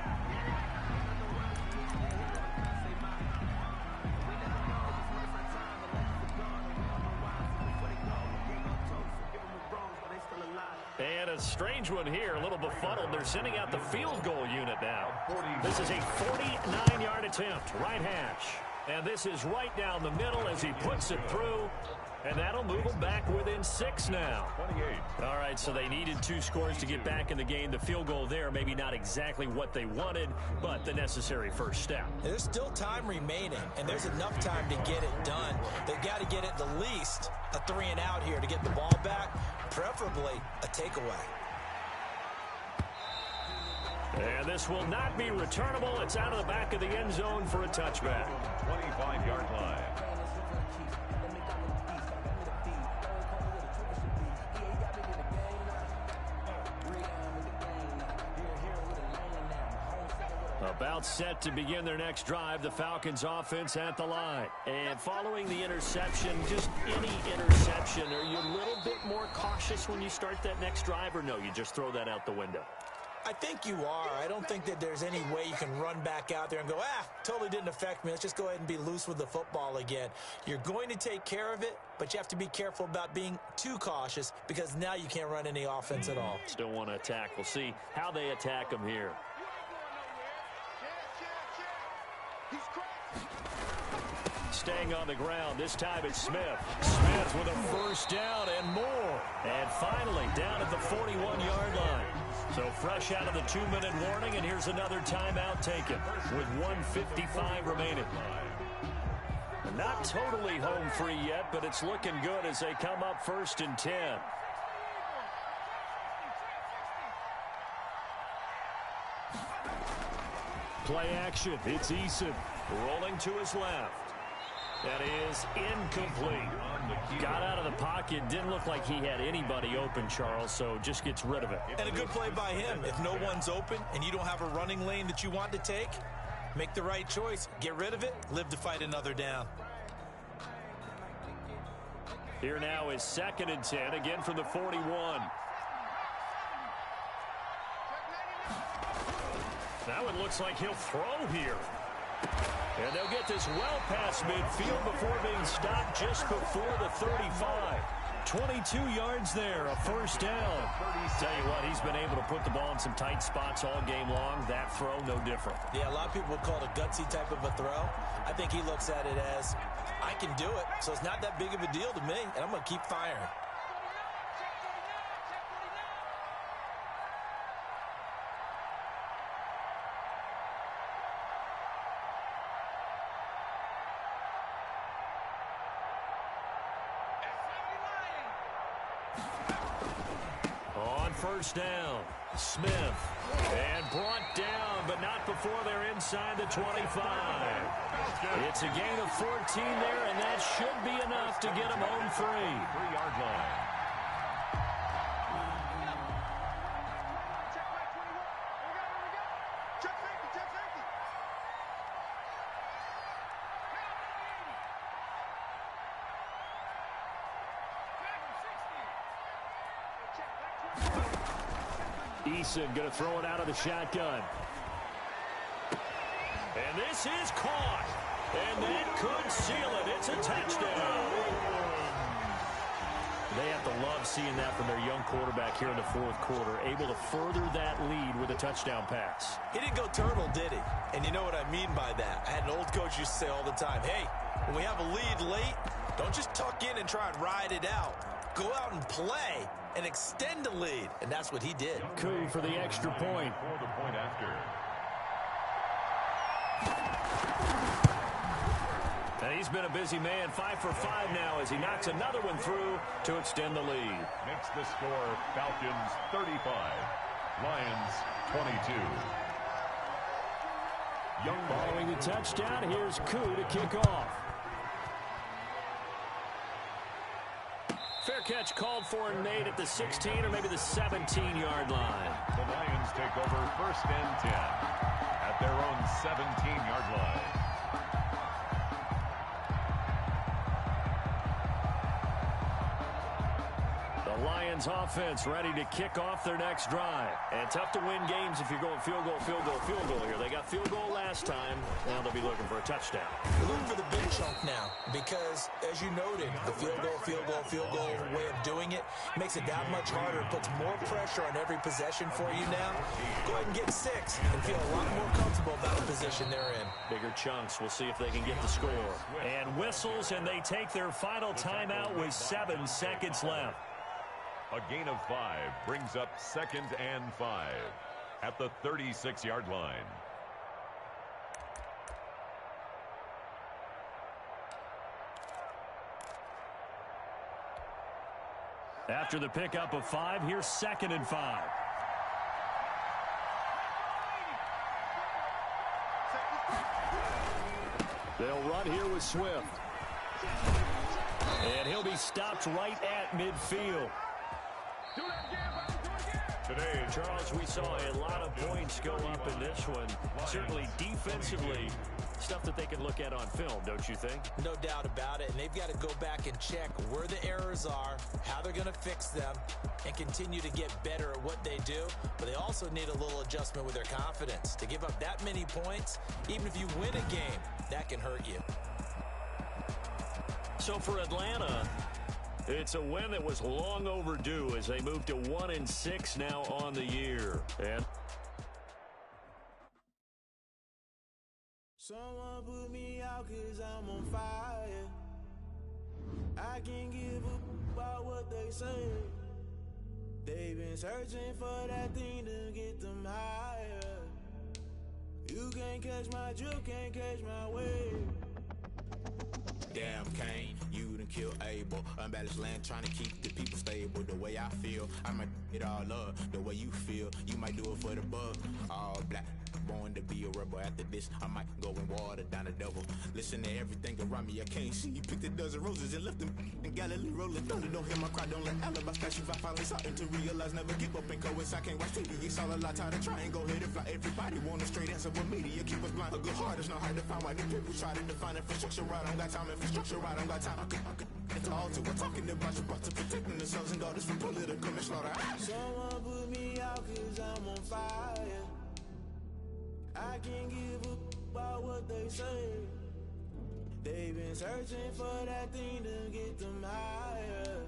And a strange one here, a little befuddled. They're sending out the field goal unit now. This is a 49-yard attempt, right hash. And this is right down the middle as he puts it through. And that'll move them back within 6 now. 28. All right, so they needed 2 scores to get back in the game. The field goal there, maybe not exactly what they wanted, but the necessary first step. There's still time remaining, and there's enough time to get it done. They've got to get at the least a 3-and-out here to get the ball back, preferably a takeaway. And this will not be returnable. It's out of the back of the end zone for a touchback. 25-yard line. About set to begin their next drive, the Falcons offense at the line. And following the interception, just any interception, are you a little bit more cautious when you start that next drive, or no, you just throw that out the window? I think you are. I don't think that there's any way you can run back out there and go, totally didn't affect me. Let's just go ahead and be loose with the football again. You're going to take care of it, but you have to be careful about being too cautious because now you can't run any offense at all. Still want to attack. We'll see how they attack them here. Staying on the ground, this time it's Smith. Smith with a first down and more. And finally down at the 41-yard line. So fresh out of the 2-minute warning, and here's another timeout taken with 1:55 remaining. Not totally home free yet, but it's looking good as they come up 1st and 10. Play action. It's Eason rolling to his left. That is incomplete. Got out of the pocket. Didn't look like he had anybody open, Charles, so just gets rid of it. And a good play by him. If no one's open and you don't have a running lane that you want to take, make the right choice. Get rid of it. Live to fight another down. Here now is 2nd and 10, again from the 41. That one looks like he'll throw here. And they'll get this well past midfield before being stopped just before the 35. 22 yards there, a first down. Tell you what, he's been able to put the ball in some tight spots all game long. That throw, no different. Yeah, a lot of people would call it a gutsy type of a throw. I think he looks at it as, I can do it, so it's not that big of a deal to me, and I'm going to keep firing. First down, Smith, and brought down, but not before they're inside the 25. It's a gain of 14 there, and that should be enough to get them home free. 3-yard line. Eason going to throw it out of the shotgun. And this is caught. And that could seal it. It's a touchdown. They have to love seeing that from their young quarterback here in the fourth quarter, able to further that lead with a touchdown pass. He didn't go turtle, did he? And you know what I mean by that. I had an old coach used to say all the time, hey, when we have a lead late, don't just tuck in and try and ride it out. Go out and play and extend the lead. And that's what he did. Coup for the extra point. For the point after. And he's been a busy man, 5 for 5 now as he knocks another one through to extend the lead. Makes the score Falcons 35, Lions 22. Following the touchdown, here's Coup to kick off. Fair catch called for and made at the 16 or maybe the 17-yard line. The Lions take over first and 10 at their own 17-yard line. Lions offense ready to kick off their next drive. And tough to win games if you're going field goal, field goal, field goal here. They got field goal last time. Now they'll be looking for a touchdown. They're looking for the big chunk now because, as you noted, the field goal way of doing it makes it that much harder. It puts more pressure on every possession for you now. Go ahead and get 6 and feel a lot more comfortable about the position they're in. Bigger chunks. We'll see if they can get the score. And whistles, and they take their final timeout with 7 seconds left. A gain of 5 brings up 2nd and 5 at the 36-yard line. After the pickup of 5, here's 2nd and 5. They'll run here with Swift. And he'll be stopped right at midfield. Today, Charles, we saw a lot of points go up in this one. Certainly defensively, stuff that they can look at on film, don't you think? No doubt about it, and they've got to go back and check where the errors are, how they're going to fix them, and continue to get better at what they do. But they also need a little adjustment with their confidence. To give up that many points, even if you win a game, that can hurt you. So for Atlanta, it's a win that was long overdue as they move to 1-6 now on the year. And someone put me out 'cause I'm on fire. I can't give a about what they say. They've been searching for that thing to get them higher. You can't catch my drift, can't catch my wave. Damn, Kane, you done killed Abel. Unbalanced land, trying to keep the people stable. The way I feel, I might get all up. The way you feel, you might do it for the bug. All black, born to be a rebel. After this, I might go and water down the devil. Listen to everything around me, I can't see. Picked a dozen roses and left them in Galilee rolling thunder. Don't hear my cry, don't let alibis catch you. I finally starting to realize, never give up and coincide. I can't watch TV, it's all a lot. Tired of trying, go ahead and fly. Everybody want a straight answer with media. Keep us blind. A good heart is not hard to find. Why the people try to define infrastructure right? I don't got time, infrastructure right? I don't got time. It's all to we're talking about you, about to protecting the sons and daughters from political manslaughter. Someone put me out 'cause I'm on fire. I can't give a about what they say. They've been searching for that thing to get them higher.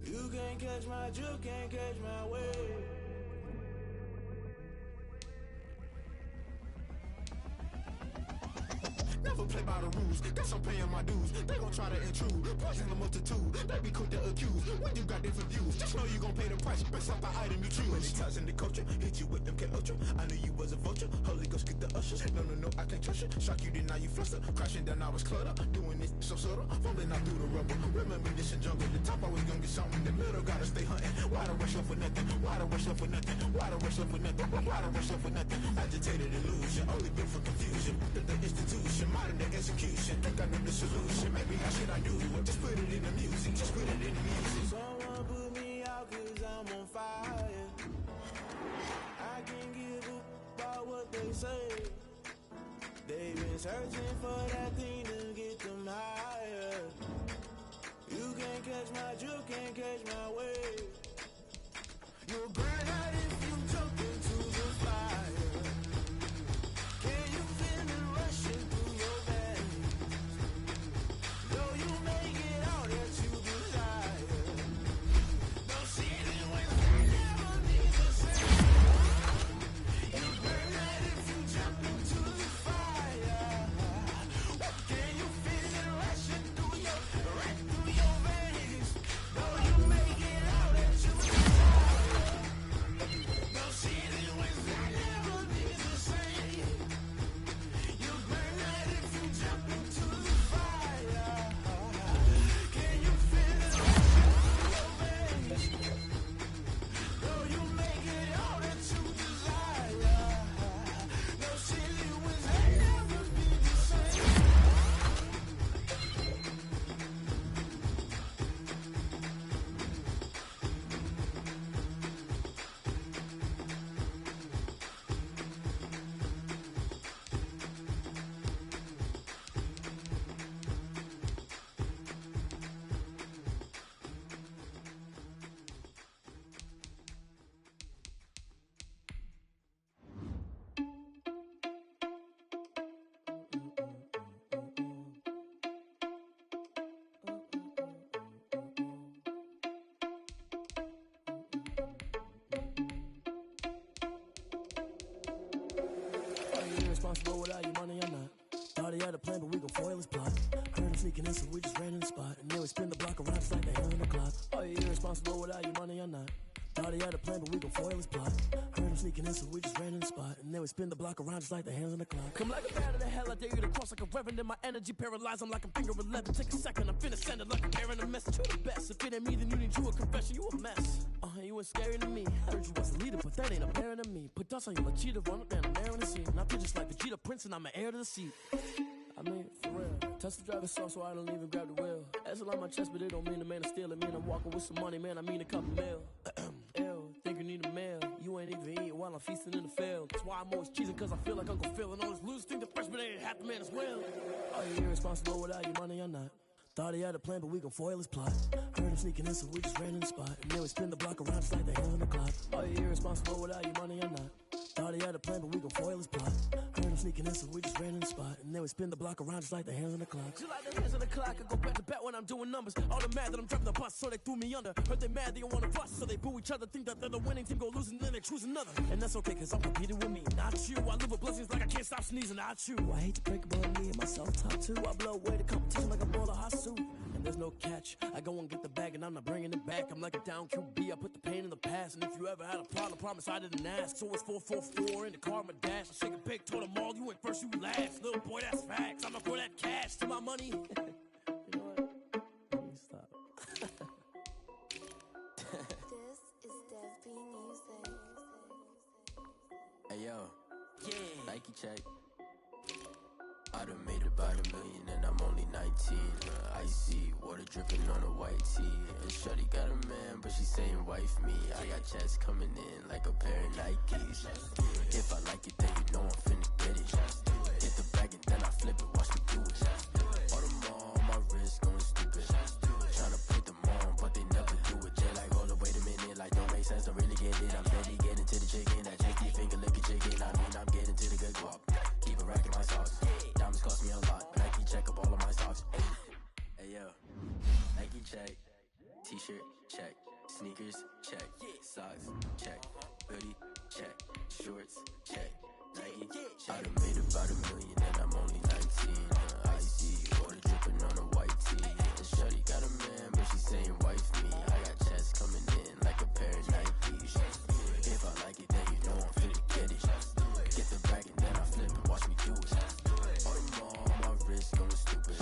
You can't catch my drift, can't catch my wave. Never play by the rules, guess I'm paying my dues. They gon' try to intrude, poison the multitude. They be quick to accuse, when you got different views. Just know you gon' pay the price, based off the item you choose. Many times in the culture, hit you with them K-Ultra. I knew you was a vulture, Holy Ghost get the ushers. No, I can't trust you. Shock you, then now you fluster. Crashing down, I was cluttered. Doing this so subtle, fumbling out through the rubble. Remember this in jungle, the top always gonna get something. The middle gotta stay hunting. Why the rush up for nothing? Why the rush up for nothing? Why the rush up for nothing? Why the rush up for nothing? Agitated illusion, only built for confusion. The institution, modern day execution. Think I know the solution. Maybe how should I do it? Just put it in the music. Just put it in the music. Someone put me out 'cause I'm on fire. I can't give up about what they say. They've been searching for that thing to get them higher. You can't catch my drift, can't catch my wave. You'll burn out if you jump into the fire. Can you feel it rushing through your veins? Though you make it all that you desire. No ceiling when I never need the same. You burn out if you jump into the fire. Can you feel it rushing through your veins? Though you make it all that you desire. No ceiling when I never need the same. You burn out if you jump into the fire. Can you feel it rushing through your veins? Though you make it all that you desire. No ceiling when I never be the same. Are you irresponsible without your money or not? Thought he had a plan, but we gon' foil his plot. Heard him sneaking in, so we just ran in the spot. And then we spin the block around just like the hell in the clock. Are you irresponsible without your money or not? Thought he had a plan, but we gon' foil his plot. Heard him sneaking in, so we just ran in the spot. And then we spin the block around just like the hands on the clock. Come like a bat of the hell, I dare you to cross like a reverend. And my energy paralyzed, I'm like I'm finger 11. Take a second, I'm finna send it like I'm carrying a message. You the best, if it ain't me, then you need you a confession. You a mess, you ain't scary to me. Heard you was a leader, but that ain't apparent to me. Put dust on you like cheetah, run up down the air in the scene. And I feel just like Vegeta Prince, and I'm an heir to the seat. I mean, for real. Touch the driver's sauce, so I don't even grab the wheel. As on my chest, but it don't mean the man to steal it. Mean I'm walking with some money, man, I mean a couple mil. Ew, think you need a meal. You ain't even eating while I'm feasting in the field. That's why I'm always cheesing, cause I feel like Uncle Phil. And all those losers think the freshman ain't half the man as well. Are you irresponsible without your money or not? Thought he had a plan, but we gon' foil his plot. Heard him sneaking in, so we just ran in the spot. And then we spin the block around just like the hell in the clock. Are you irresponsible without your money or not? Thought he had a plan, but we gon' foil his plot. Heard him sneaking in, so we just ran in the spot. And then we spin the block around just like the hands on the clock. Just like the hands on the clock, I go back to back when I'm doing numbers. All the mad that I'm driving the bus, so they threw me under. Heard they mad, they don't wanna fuss, so they boo each other. Think that they're the winning team, go losing, then they choose another. And that's okay, cause I'm competing with me, not you. I live with blessings like I can't stop sneezing, not you. I hate to break about me and myself top two. I blow away the competition like a bowl of hot soup. And there's no catch, I go and get the bag and I'm not bringing it back. I'm like a down QB, I put the pain in the past. And if you ever had a problem, promise I didn't ask. So it's 444 in the car, my dash. I shake a big, told them all, you ain't first, you last. Little boy, that's facts, I'ma throw that cash to my money. You know what? Let me stop. This is Dev B Music. Hey yo, Nike check. I done made about $1 million and I'm only 19. Icy water dripping on a white tee. And shorty got a man, but she saying wife me. I got checks coming in like a pair of Nikes. If I like it, then you know I'm finna get it. Hit the bag and then I flip it, watch me do it. All them on my wrist going stupid. Tryna put them on, but they never do it. They like, hold up, wait a minute, like don't make sense, I really get it. I'm steady getting to the chicken, that chicky finger looking chicken. I mean, I'm getting to the good guap. Keep a rack in my sauce. Diamonds cost me a lot, but Nike check up all of my stocks. Hey yo, Nike check. T-shirt, check. Sneakers, check. Socks, check. Hoodie, check. Shorts, check. Nike, check. I done made about $1 million and I'm only 19. Icy, water dripping on a white tee. And shorty got a man, but she saying wife me. I got checks coming in like a pair of Nikes. If I like it, then you know I'm finna get it. Get the bag and then I flip and watch me do it. All them on my wrist going stupid.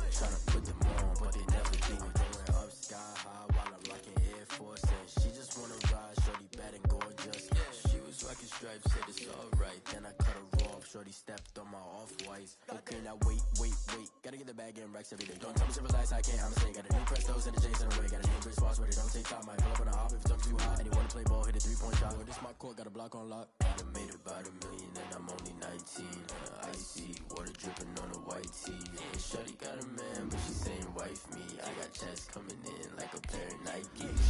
Tryna put them on, but they never do it. Going up sky high while I'm rocking Air Force. And she just wanna ride, shorty bad and gorgeous. She was rocking stripes, said it's alright. Then I cut her off, shorty stepped on my off-whites. Okay, now wait. Gotta get the bag and racks every day. Don't tell me civilize, I can't, I'ma say. Got a new Prestos and a J's in the way. Got a new Chris Foss, but it don't take time. Might pull up on a hop if it's up too hot. And you wanna play ball, hit a 3-point shot. Well, this my court, got a block on lock. I done made about $1 million and I'm only 19. Icy, water dripping on a white tee. And shorty got a man, but she saying wife me. I got checks coming in like a pair of Nikes.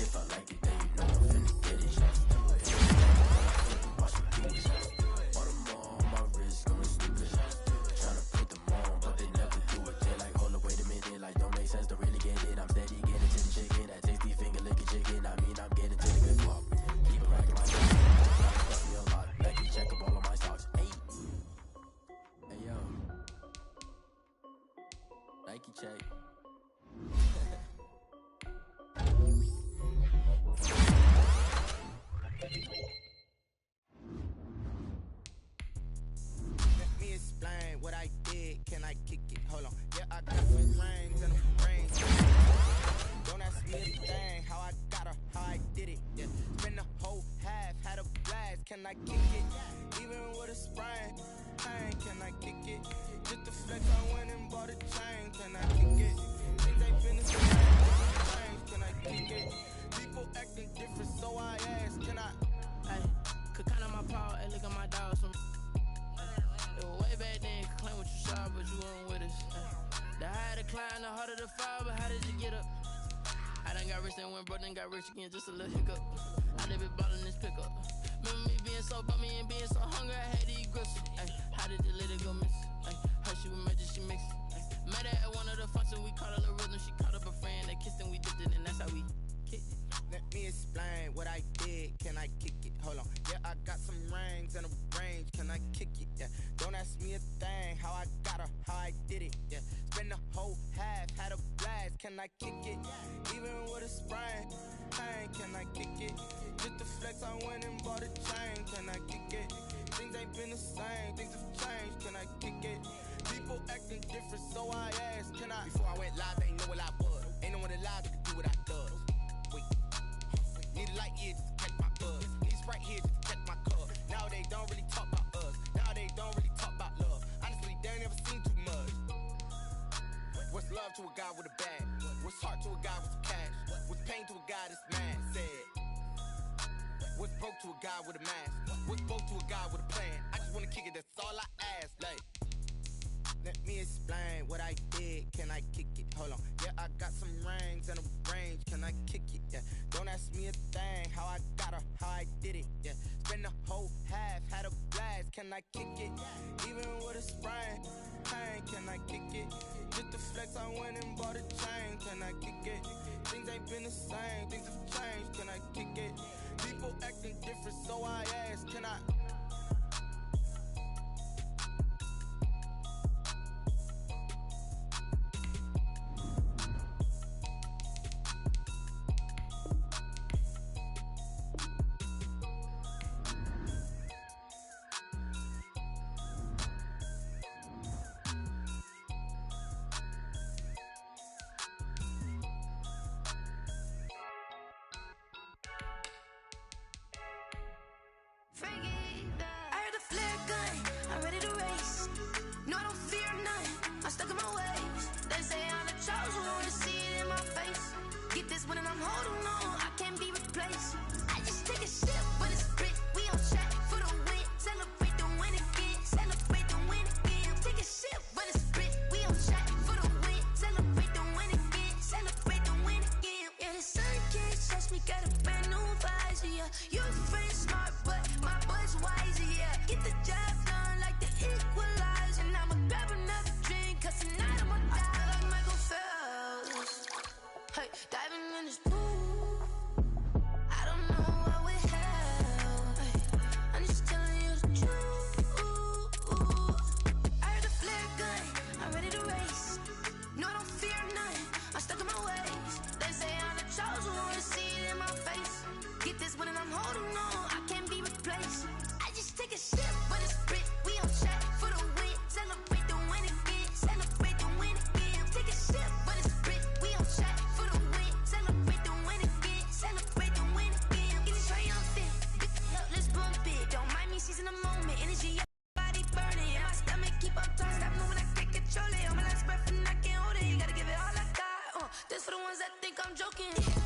If I like it, then you know I'm finna get it. Watch me do it. All them on my wrist going stupid. Tryna put them on, but they never do it. They like, hold up, wait a minute. Like, don't make sense to really get it. I'm steady getting to the chicken. That tasty finger licking chicken. I mean, I'm getting to the good pop. Keep it rocking my socks. Trust me a lot. Nike check up all of my socks. Hey yo. Nike check. Let me explain what I did. Can I kick it? Hold on. Yeah, I got some rings and a rings. Don't ask me a thing. How I got her, how I did it. Yeah, spend the whole half, had a blast. Can I kick it? Even with a sprain, pain. Can I kick it? Just to flex, I went and bought a chain. Can I kick it? Things ain't been the same. Can I kick it? People acting different, so I asked. Can I? Ay, could count on my paw, and look at my dog. It was way back then, could claim what you saw, but you weren't with us. The higher the climb, the harder the fall, but how did you get up? I done got rich and went broke, then got rich again, just a little hiccup. I live it ballin' this pickup. Remember me being so bummy and being so hungry, I had to eat grits. Ay, how did the lady go miss? Ay, her she was magic, she mixed. Met her at one of the functions, we caught a little rhythm, she caught up a friend, they kissed and we dipped it, and that's how we kicked it. Let me explain what I did. Can I kick it? Hold on. Yeah, I got some rings and a range. Can I kick it? Yeah. Don't ask me a thing. How I got her, how I did it. Yeah. Spend the whole half, had a blast. Can I kick it? Even with a sprain, pain. Can I kick it? Just to flex, I went and bought a chain. Can I kick it? Things ain't been the same. Things have changed. Can I kick it? People acting different, so I asked. Can I? Before I went live, they ain't know what I was. Ain't no one alive that could do what I does. Wait. Need a light here just to catch my buzz. Need Sprite here just to catch my cup. Now they don't really talk about us. Now they don't really talk about love. Honestly, they ain't never seen too much. What's love to a guy with a bag? What's heart to a guy with some cash? What's pain to a guy that's mad? Said. What's broke to a guy with a mask? What's broke to a guy with a plan? I just wanna kick it, that's all I ask. Like, let me explain what I did. Can I kick it? Hold on. Yeah, I got some rings and a range. Can I kick it? Yeah. Don't ask me a thing. How I got her, how I did it. Yeah. Spend the whole half, had a blast. Can I kick it? Even with a sprain, pain. Can I kick it? Just to flex, I went and bought a chain. Can I kick it? Things ain't been the same. Things have changed. Can I kick it? People acting different, so I asked. Can I? I heard the flare gun, I'm ready to race. No, I don't fear nothing, I'm stuck in my ways. They say I'm the chosen one, see it in my face. Get this one and I'm holding on, I can't be replaced. I just take a sip, but it's split, we on track for the win. Celebrate the win again, celebrate the win again. Take a sip, but it's split, we on track for the win. Celebrate the win again, celebrate the win again. Yeah, the sun can't touch me, got a brand new visor, yeah. Your friend's smart, but my boy's wiser, yeah. Get the job done like the equalizer. And I'ma grab another drink, cause tonight I'ma die like Michael Phelps. Hey, dive for the ones that think I'm joking.